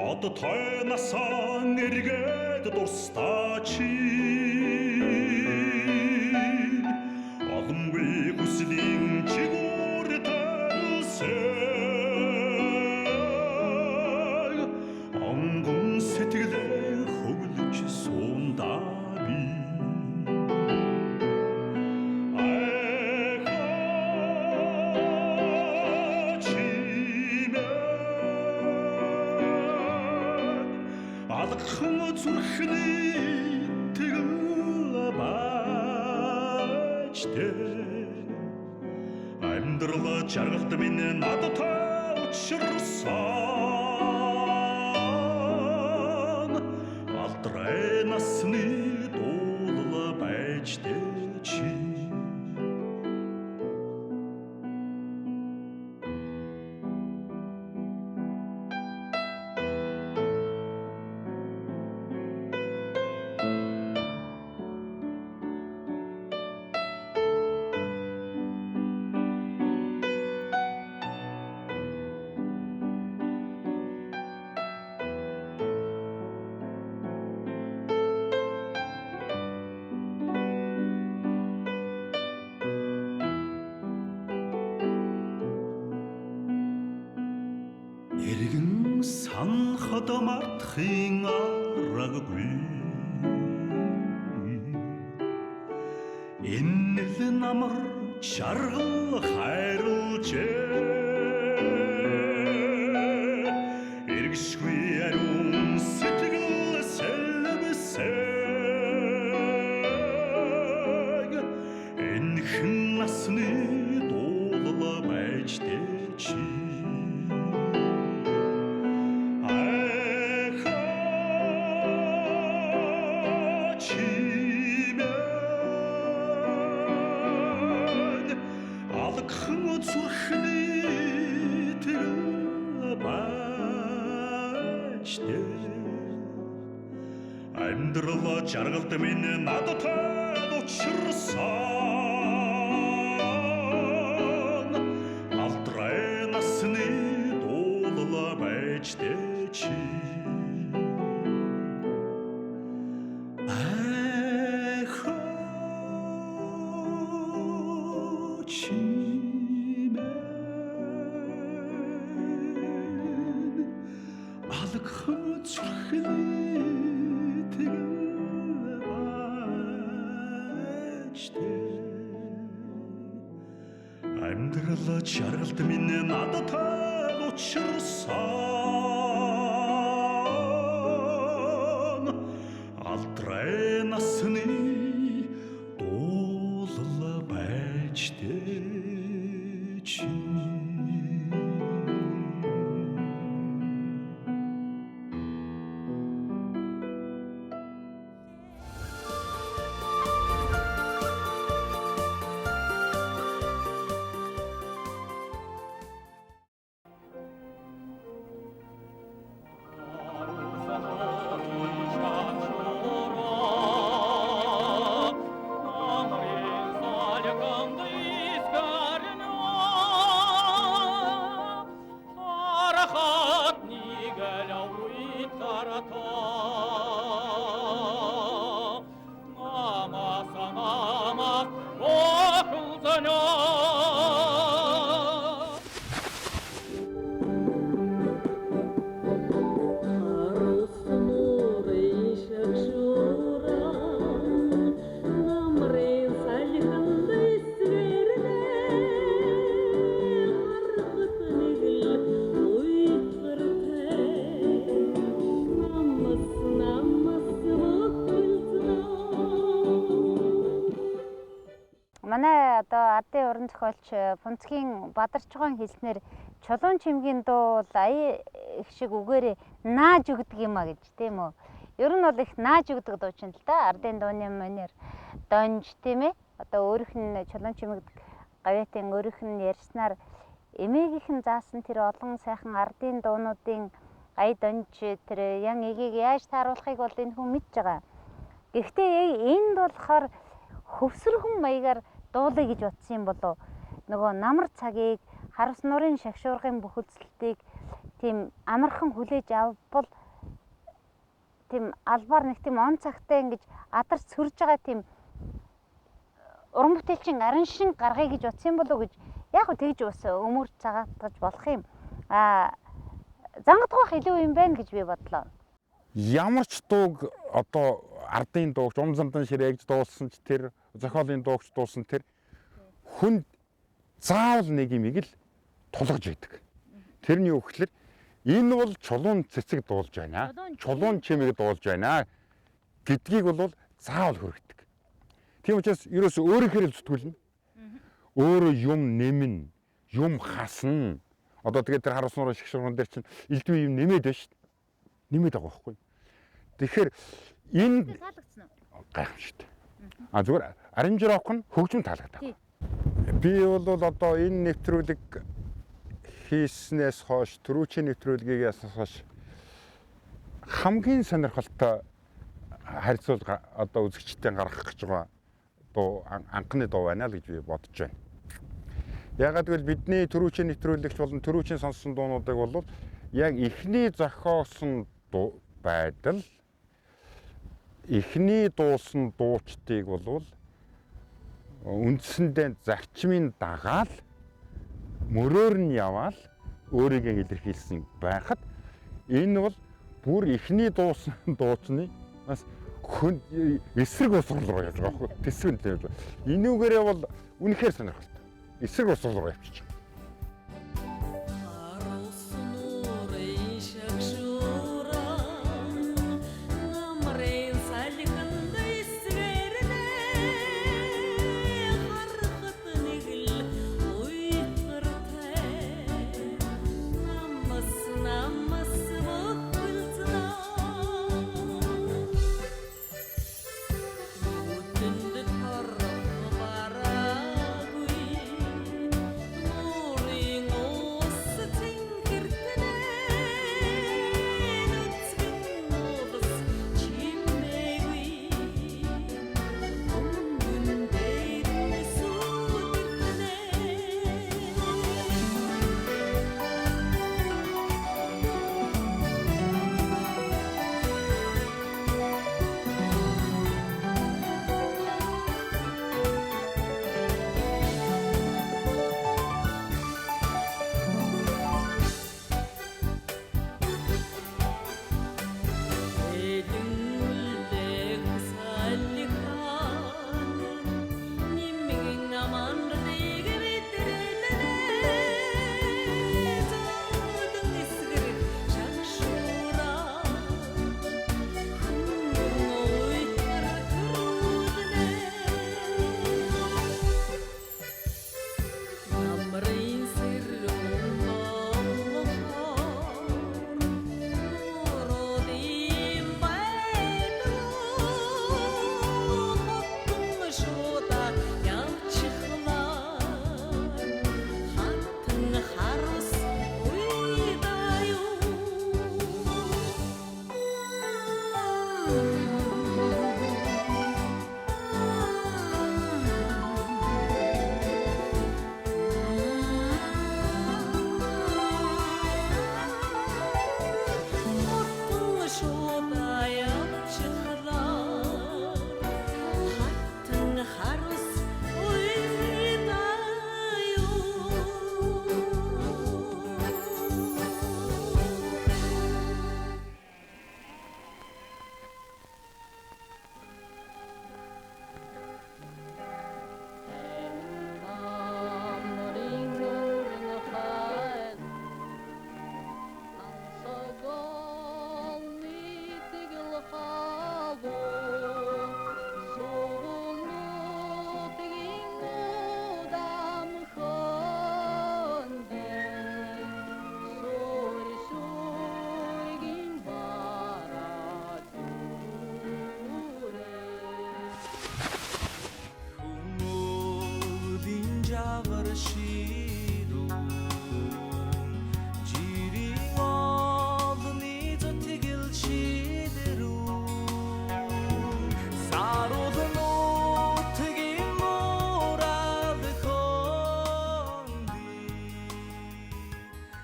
Одтой насаа эргээд дурстаачи Олонгүй хүслийн чигүүр тэлсээ алгхан зүрхний тэгэл баачтэй амьдрал жаргалт минь надтай учирсан алдрай насны дуулал байжтэй чи эргэн санахад мартахын аргагүй энэ л намар жаргал хайрлжээ эргэшгүй ариун сэтгэл сэлбэсэг энхэн насны дуулал байжтэй чи зүрхний тэгэл баачтэй амьдрал жаргалт минь надтай учирсан алдрай насны дуулал байжтэй чи алгхан зүрхний тэгэл баачтэй амьдрал жаргалт минь надтай учирсан алдрай насны дуулал байжтэй чи Манай одоо ардын уран зохиолч Фунцгийн Бадарчгоон хэлснээр чулуун чимгийн дуу бол ая их шиг үгээрээ нааж өгдөг юм а гэж тийм үү. Ер нь бол их нааж өгдөг дуу чинь л да. Ардын дууны манер донж тийм ээ. Одоо өөрийнх нь чулуун чимэг гавьяатын өөрийнх нь ярьснаар эмээгийнхэн заасан тэр олон сайхан ардын дуунуудын ая донж тэр ян эгийг яаж тааруулахыг бол энэ хүн мэдж байгаа. Гэхдээ энд болохоор хөвсөргөн маягаар дуулъя гэж утсан юм болов. Нөгөө намар цагийг харавс нурын шагшуургын бүхэлдэлтийг тийм амархан хүлээж авбал тийм албаар нэг тийм он цагтай ингэж адарч сөрж байгаа тийм уран бүтээлчин арын шин гаргая гэж утсан болов гэж яг хөө тэгж бас өмөр цагаатгаж болох юм. Зангадгах илүү юм байна гэж би бодлоо. Ямар ч дууг одоо ардын дуугч Умзамдан ширээгж дуулсан ч тэр зохиолын дуугч дуулсан тэр хүнд заавал нэг юмыг л тулгаж идэг. Тэрний үгээр Энэ бол чулуун цэцэг дуулж байна. Чулуун чимэг дуулж байна гэдгийг бол заавал хүргэдэг. Тийм учраас ерөөсөө өөрийнхөө л зүтгүүлнэ. Өөрөө юм нэмнэ, юм хасна. Одоо тэгээд тэр харуус нуурын шгшурган дээр чинь элдвээ юм нэмээд байна шүү дээ. Нэмээд байгаа байхгүй. Тэгэхээр энэ Таалагдсан уу? гайхамшигтай. А зүгээр аримжирок нь хөгжим таалагдав. Би бол одоо энэ нэвтрүүлэг хийснээс хойш түрүүчийн нэвтрүүлгийг яснаас хойш хамгийн сонирхолтой харьцуулга одоо үзэгчтэй гаргах гэж байгаа дуу анхны дуу байна л гэж би бодож байна. Ягаад гэвэл бидний түрүүчийн нэвтрүүлэгч болон түрүүчийн сонссон дуунуудыг бол яг эхний зохиосон байдал эхний дуусан дуучдыг бол үндсэндээ зарчмын дагаал мөрөөр нь яваал өөрийгөө илэрхийлсэн байхад энэ бол бүр эхний дуусан дуучны бас эсрэг усрал руу явж байгаа байхгүй тэсвэн л явж байгаа. Энүүгээрээ бол үнэхээр сонирхолтой. Эсрэг усрал руу явчих.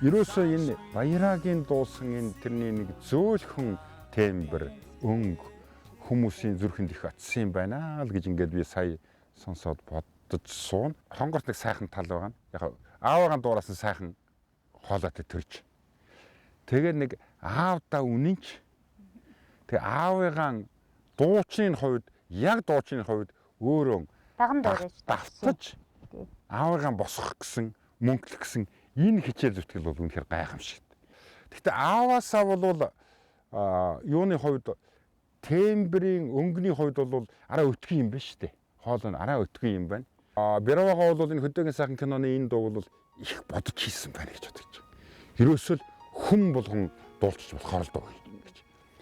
Ерөөсөө энэ баяраагийн дуусан энэ тэрний нэг зөөлхөн тембр, өнг хүмүүсийн зүрхэнд их очсон юм байна л гэж ингээд би сая сонсоод бодож суун. Хонгорт нэг сайхан тал байгаа. Яг аавыгаа дуураас нь сайхан хоолойтой төрж. Тэгээд нэг аавда үнэнч тэг аавыгаа дуучны хувьд яг дуучны хувьд өөрөө Даган дөрөж давтаж аавыгаа босгох гэсэн мөнгөлөх гэсэн энэ хичээл зүтгэл бол үнэхээр гайхамшигт. Гэхдээ ааваасаа бол юуны хувьд тембрийн өнгөний хувьд бол арай өтгөн юм байна шүү дээ. Хоол нь арай өтгөн юм байна. Бяравага бол энэ хөдөөгийн сайхан киноны энэ дуу бол их бодож хийсэн байна гэж бодож байна. Ерөөсөө л хүн болгон дуулчих болохоор л дуу гэж.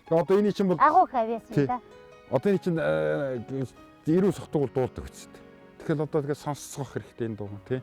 Тэгээ одоо энэ чинь бол агуу хавьяасан да. Одоо энэ чинь ирүү сохтуул дуулдаг үст. Тэгэхээр одоо тэгээ сонсцох хэрэгтэй энэ дуу тий.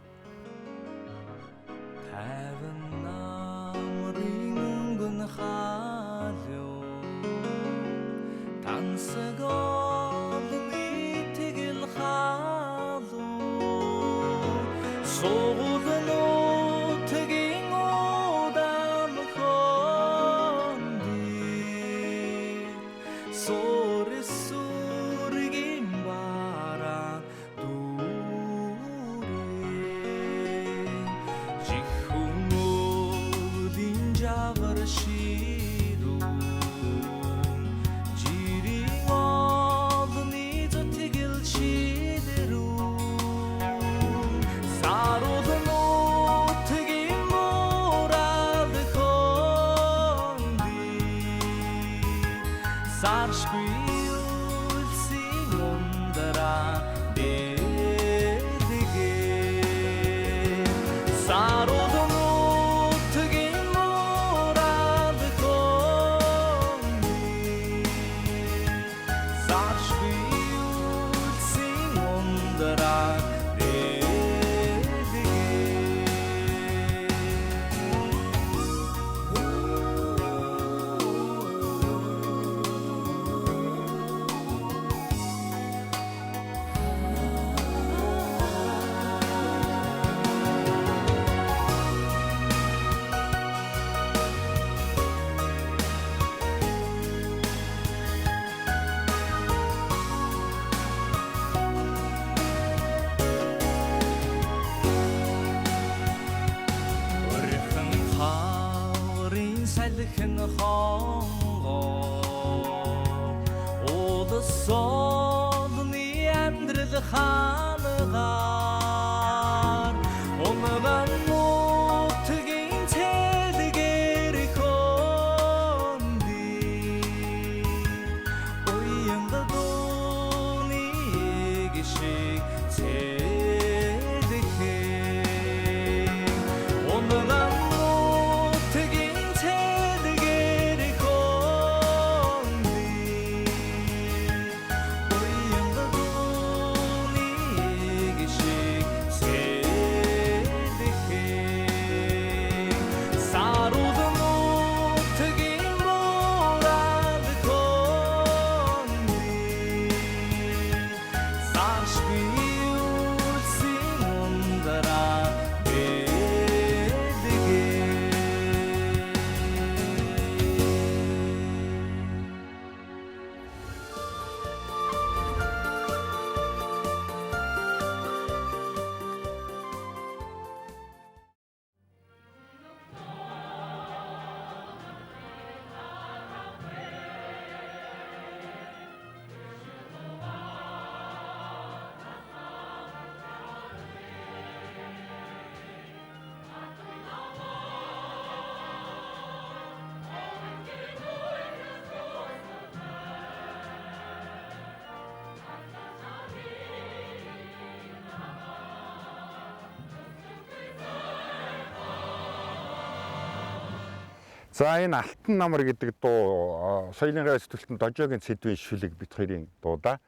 За энэ Алтан намар гэдэг дуу соёлын гавь сэтгүүлтэн Дожоогийн Цэдвийн шүлэг бит хоёрын дуу да.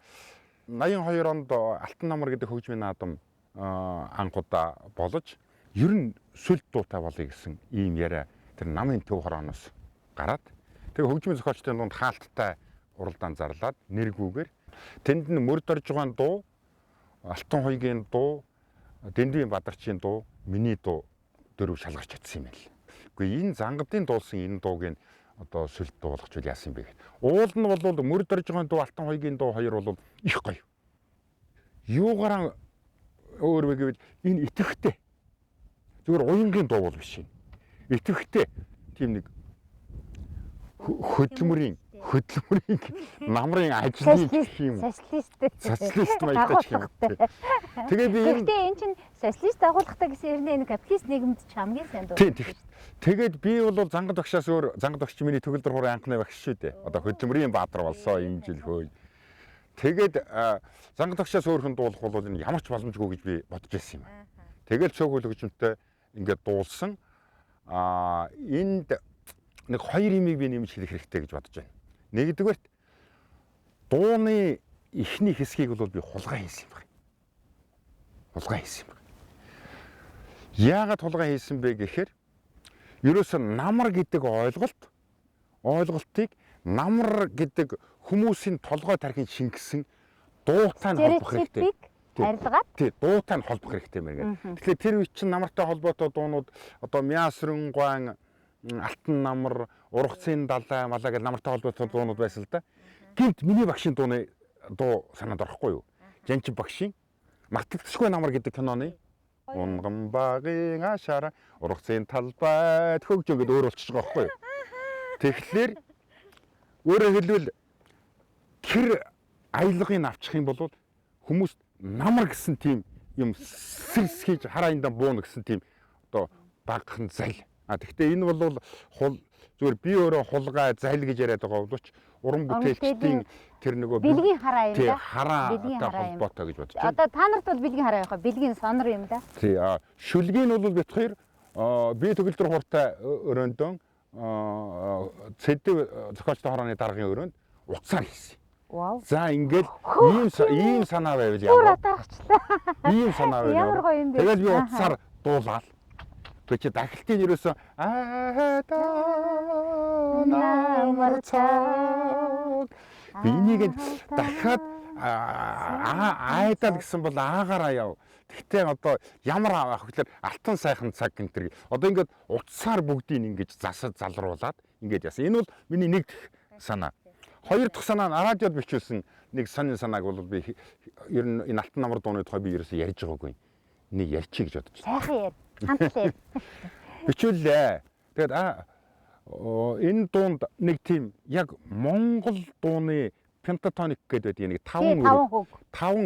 82 онд Алтан намар гэдэг хөгжмийн наадам анхудаа болж ер нь сүлд дуутай болъё гэсэн ийм яриа тэр намын төв хорооноос гараад тэгээ хөгжмийн зохиолчдын дунд хаалттай уралдаан зарлаад нэргүүгээр тэнд нь мөрд орж байгаа дуу, Алтан хоёгийн дуу, Дэндвийн Бадарчийн дуу, миний дуу дөрөв шалгарч чадсан юм байл. Гэхдээ энэ Зангадын дуулсан энэ дууг нь одоо сүлд дуу болгочихвол яасан бэ гэхэд уул нь бол мөрд орж байгаа дуу, Алтан хоёгийн дуу хоёр бол их гоё. Юугаараа өөр вэ гэвэл энэ итгэвхтэй. Зүгээр уянгийн дуу бол биш юм. Итгэвхтэй тийм нэг хөдөлмөрийн намрын ажлын юм. Социалист маягтай юм. Тэгээ би энэ чинь социалист агуулгатай гэсэн хэрнээ энэ капиталист нийгэмд ч хамгийн сайн дуу. Тийм. Тэгээд би бол зангад багшаас өөр зангад багш миний төгөлдөр хурын анхны багш шүү дээ. Одоо хөдөлмөрийн баатар болсон энэ жил хөөе. Тэгээд зангад багшаас өөр хүн дуулах бол энэ ямар ч боломжгүй гэж би бодож байсан юм. Тэгэл цөөхөл хөгжмөнтэй ингээд дуулсан. Энд нэг хоёр юмыг би нэмж хэлэх хэрэгтэй гэж бодож байна. Нэгдүгээрт дууны эхний хэсгийг бол би хулгай хийсэн юм байна. Хулгай хийсэн юм байна. Яагаад хулгай хийсэн бэ гэхээр ерөөсөө намар гэдэг ойлголтыг намар гэдэг хүмүүсийн толгой тархин шингэсэн дуутай нь холбох хэрэгтэй. Арилгаад тий, дуутай нь холбох хэрэгтэй мэрэг. Тэгэхээр тэр үе чинь намартай холбоотой дуунууд одоо Мясрангуан, Алтан намар, Ургацын далай, малаа гэх намартай холбоотой дуунууд байсан л да. Гинт миний багшийн дууны дуу санаанд орохгүй юу? Жанчин багшийн Мартагдчихгүй намар гэдэг киноны Унган багын ашаараа ургацын талбайд хөгж ингээд өөр болчих жоох байхгүй юу? Тэгэхээр өөрөөр хэлбэл тэр аялгыг авчих юм бол хүмүүс намар гэсэн тийм юм сэрс хийж хараандаа бууна гэсэн тийм одоо багхан зал. Тэгэхдээ энэ бол зүгээр би өөрөө хулгай зал гэж яриад байгаа боловч уран бүтээлчдийн тэр нөгөө бэлгийн хараа юм да. Хараатай холбоотой гэж бодож байна. Одоо та нарт бол бэлгийн хараа явах. Бэлгийн сонор юм да. Тий. Шүлгийн бол бит хоёр би төгөлдөр хуртай өрөөндөө цэдэв зохиолчтой хорооны даргын өрөөнд уцаар хийсэн. Вау. За ингээд ийм санаа байвал Бүр ямар. атаарчлаа. Ийм санаа байвал Ямар гоё юм бэ? тэгэл би уцаар дуулаад чи дахилтын ерөөсөө намар цаад бинийг дахиад айдал гэсэн бол аагаараа яв. Тэгтээ одоо ямар авах гэхээр алтан сайхан цаг гэнтэр. Одоо ингээд утсаар бүгдийг ингэж засаж залруулад ингэж яасан. Энэ бол миний нэг санаа. Хоёр дахь санаа нь радиод бичүүлсэн нэг сонин санааг бол би ер нь энэ алтан намар дууны тухай би ерөөсөө ярьж байгаагүй. Нэг ярьчих гэж бодож байна. Сайхан яар. Хамтлаа. Бичүүллээ. Тэгээд энэ дуунд нэг тийм яг Монгол дууны пентатоник гэдэг нэг 5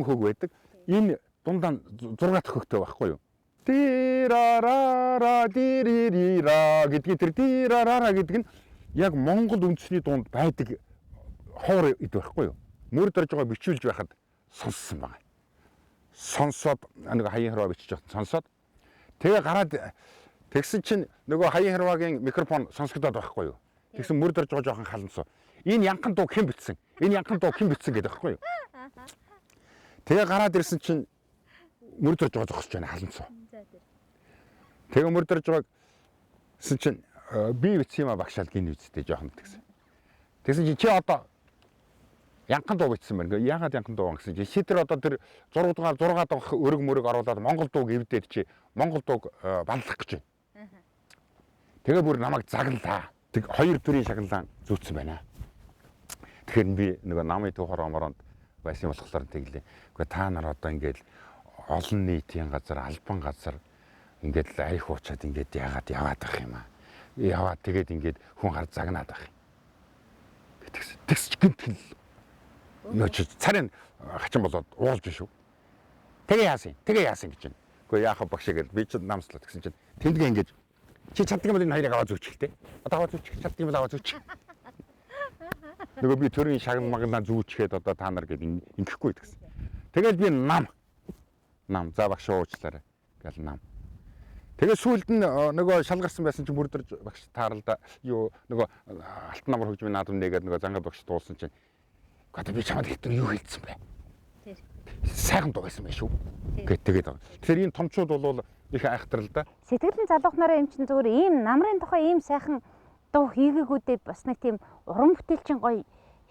хөг байдаг. Энэ дундаа 6 дахь хөгтэй байхгүй юу? Тирарара диририра гэдгийг тэр тирарара гэдэг нь яг Монгол үндэсний дунд байдаг хоор ид байхгүй юу? Мөр дөрж байгаа бичүүлж байхад сонссон байна. Сонсоод нэг хаян храа бичиж байгаа сонсоод тэгээ гараад тэгсэн чинь нөгөө хаян храагийн микрофон сонсогдоод байхгүй юу? Тэгсэн мөр дөрж байгаа жоохон халансуу. Энэ янхан дуу хэн бичсэн? Энэ янхан дуу хэн бичсэн гэдэг байхгүй юу? Тэгээ гараад ирсэн чинь мөр дөрж байгаа зогсож байна халансуу. Тэгээ мөр дөрж байгаагсэн чинь би бичсэн юм а багшаал гин үсттэй жоохон тэгсэн. Тэгсэн чи одоо янхан дуу бичсэн байна. Яагаад янхан дуу гэсэн чи тэр одоо тэр 6 дахь өрөг мөрөг оруулаад Монгол дууг эвдээд чи Монгол дууг банлах гэж байна. Тэгээ бүр намайг загналаа. Тэг хоёр төрлийн шагналаа зүүцсэн байна. Тэгэхээр би нөгөө намын төв хорооморонд байсан болохоор тэглээ. Гэхдээ та нар одоо ингээд олон нийтийн газар, албан газар ингээд арих уучаад ингээд яагаад яваад байх юм аа. Яваад тэгээд ингээд хүн гар загнаад байх юм. Тэгс гинтгэл нөч царин хачин болоод уулж шүү. Тэгээ яасан гэж байна. Гэхдээ яахаа багш гэж би ч намслаад гэсэн чинь тэмдэгэ ингээд чи чаддаг юм бол энэ хоёрыг аваад зүүчихтэй. Одоо аваад зүүчих чаддаг юм бол аваад зүүчих. Нөгөө би төрийн шагналаа зүүчгээд одоо та нар гээд ингэхгүй гэсэн. Тэгэл би нам за багш уучлаарай гэл нам. Тэгээ сүүлд нь нөгөө шалгарсан байсан чинь бүрдэрж багш тааралда юу нөгөө алтан намар хөгжмийн наадам нэгээд нөгөө зангад багш дуулсан чинь одоо би чамд ихтер юу хэлсэн бэ? Сайхан дуу байсан байх шүү. Тэгээд тэгэхээр энэ томчууд бол их айхтар л да. Сэтгэлийн залуухнаараа юм чинь зүгээр ийм намрын тухай ийм сайхан дуу хийгээгүүдээ бас нэг тийм уран бүтээлчин гоё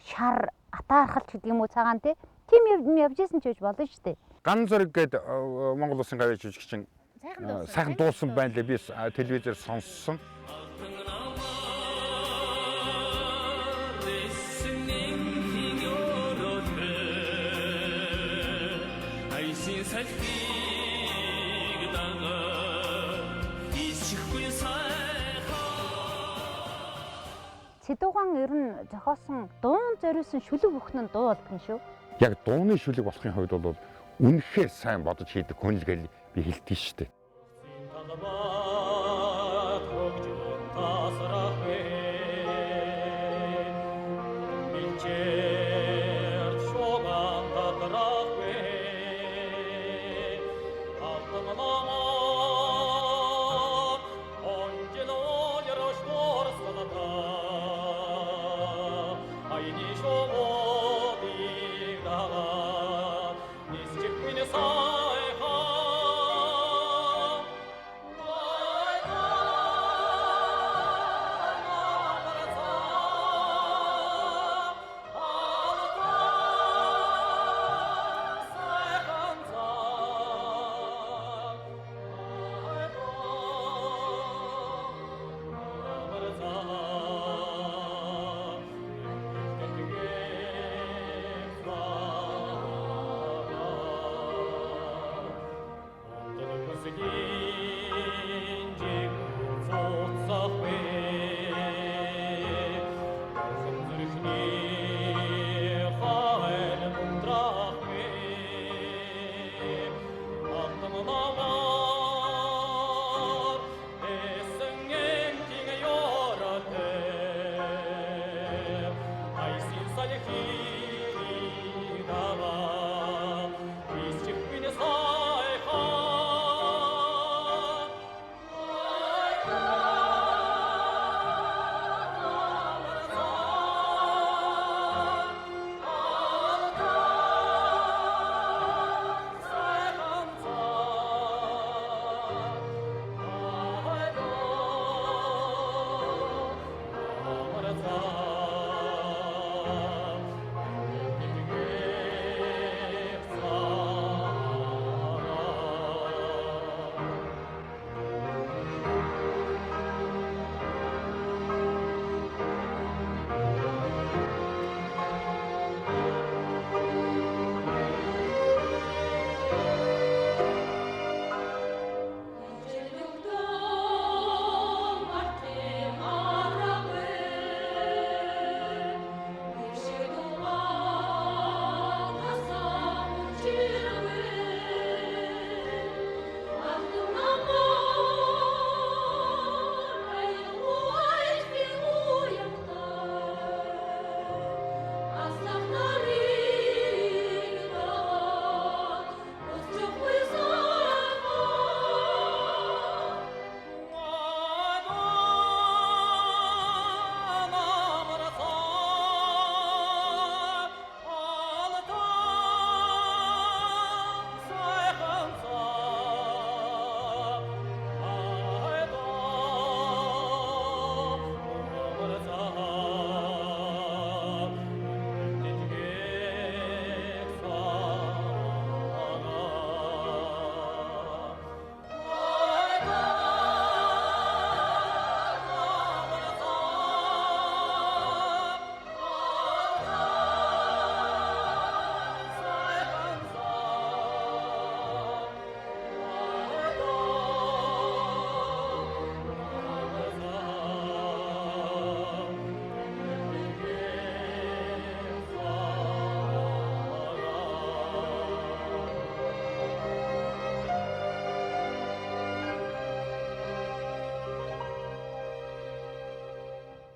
шар атаархалч гэдэг юм уу цагаан те. Тим юм явж исэн ч гэж болно шүү дээ. Ган зөрөг гээд Монгол Улсын гавьяа жүжигчин сайхан дуулсан байна лээ би телевизээр сонссон. Сэдвган ер нь зохиосон дуун зориулсан шүлэг бүхэн нь дуу болдгоо шүү. Яг дууны шүлэг болохын хувьд бол үнэхээр сайн бодож хийдэг хүн л гэж би хэлдэг шүү дээ. 밀제르 쇼간다 드라괴 아무나마 언제나 여러 시도르스나다 아이니 쇼모디가가 니스직빈의 사이하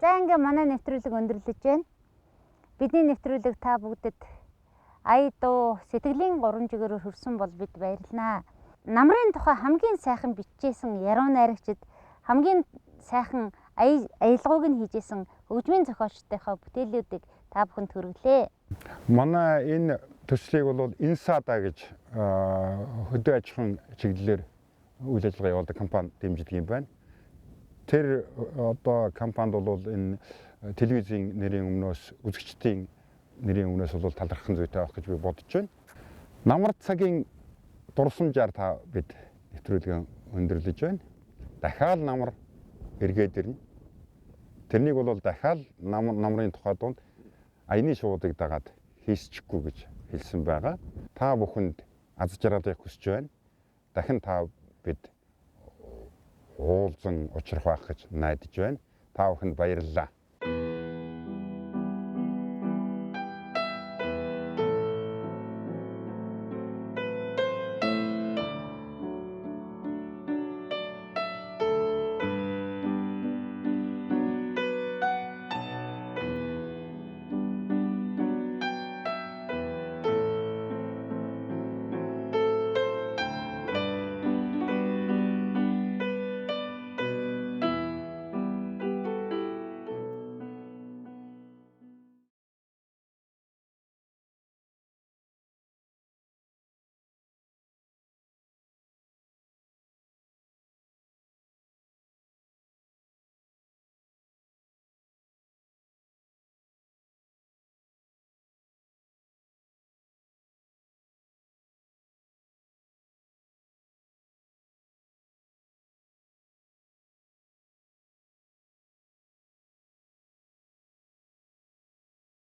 За ингээ манай нэвтрүүлэг өндөрлөж байна. Бидний нэвтрүүлэг та бүгдэд ая дуу сэтгэлийн гурван жигээрөөр хүрсэн бол бид баярлнаа. Намрын тухай хамгийн сайхан бичижсэн яруу найрагчид хамгийн сайхан аялгауг нь хийжсэн хөгжмийн зохиолчдынхаа бүтээлүүдийг та бүхэнд хүргэлээ. Манай энэ төслийг бол Инсада гэж хөдөө аж ахуйн чиглэлээр үйл ажиллагаа явуулдаг компани дэмждэг юм байна. Тэр одоо компанид бол энэ телевизийн нэрийн өмнөөс үзэгчдийн нэрийн өмнөөс бол талархах зүйтэй авах гэж би бодож байна. Намар цагийн дурсамжаар та бид нэвтрүүлгээ өндөрлөж байна. Дахиад намар эргээд ирнэ. Тэрнийг бол дахиад намрын тухай донд аяны шуудыг дагаад хийсчихгүй гэж хэлсэн байгаа. Та бүхэнд аз жаргалыг хүсэж байна. Дахин та бид уулзан учрах байх гэж найдаж байна. Та бүхэнд баярлалаа.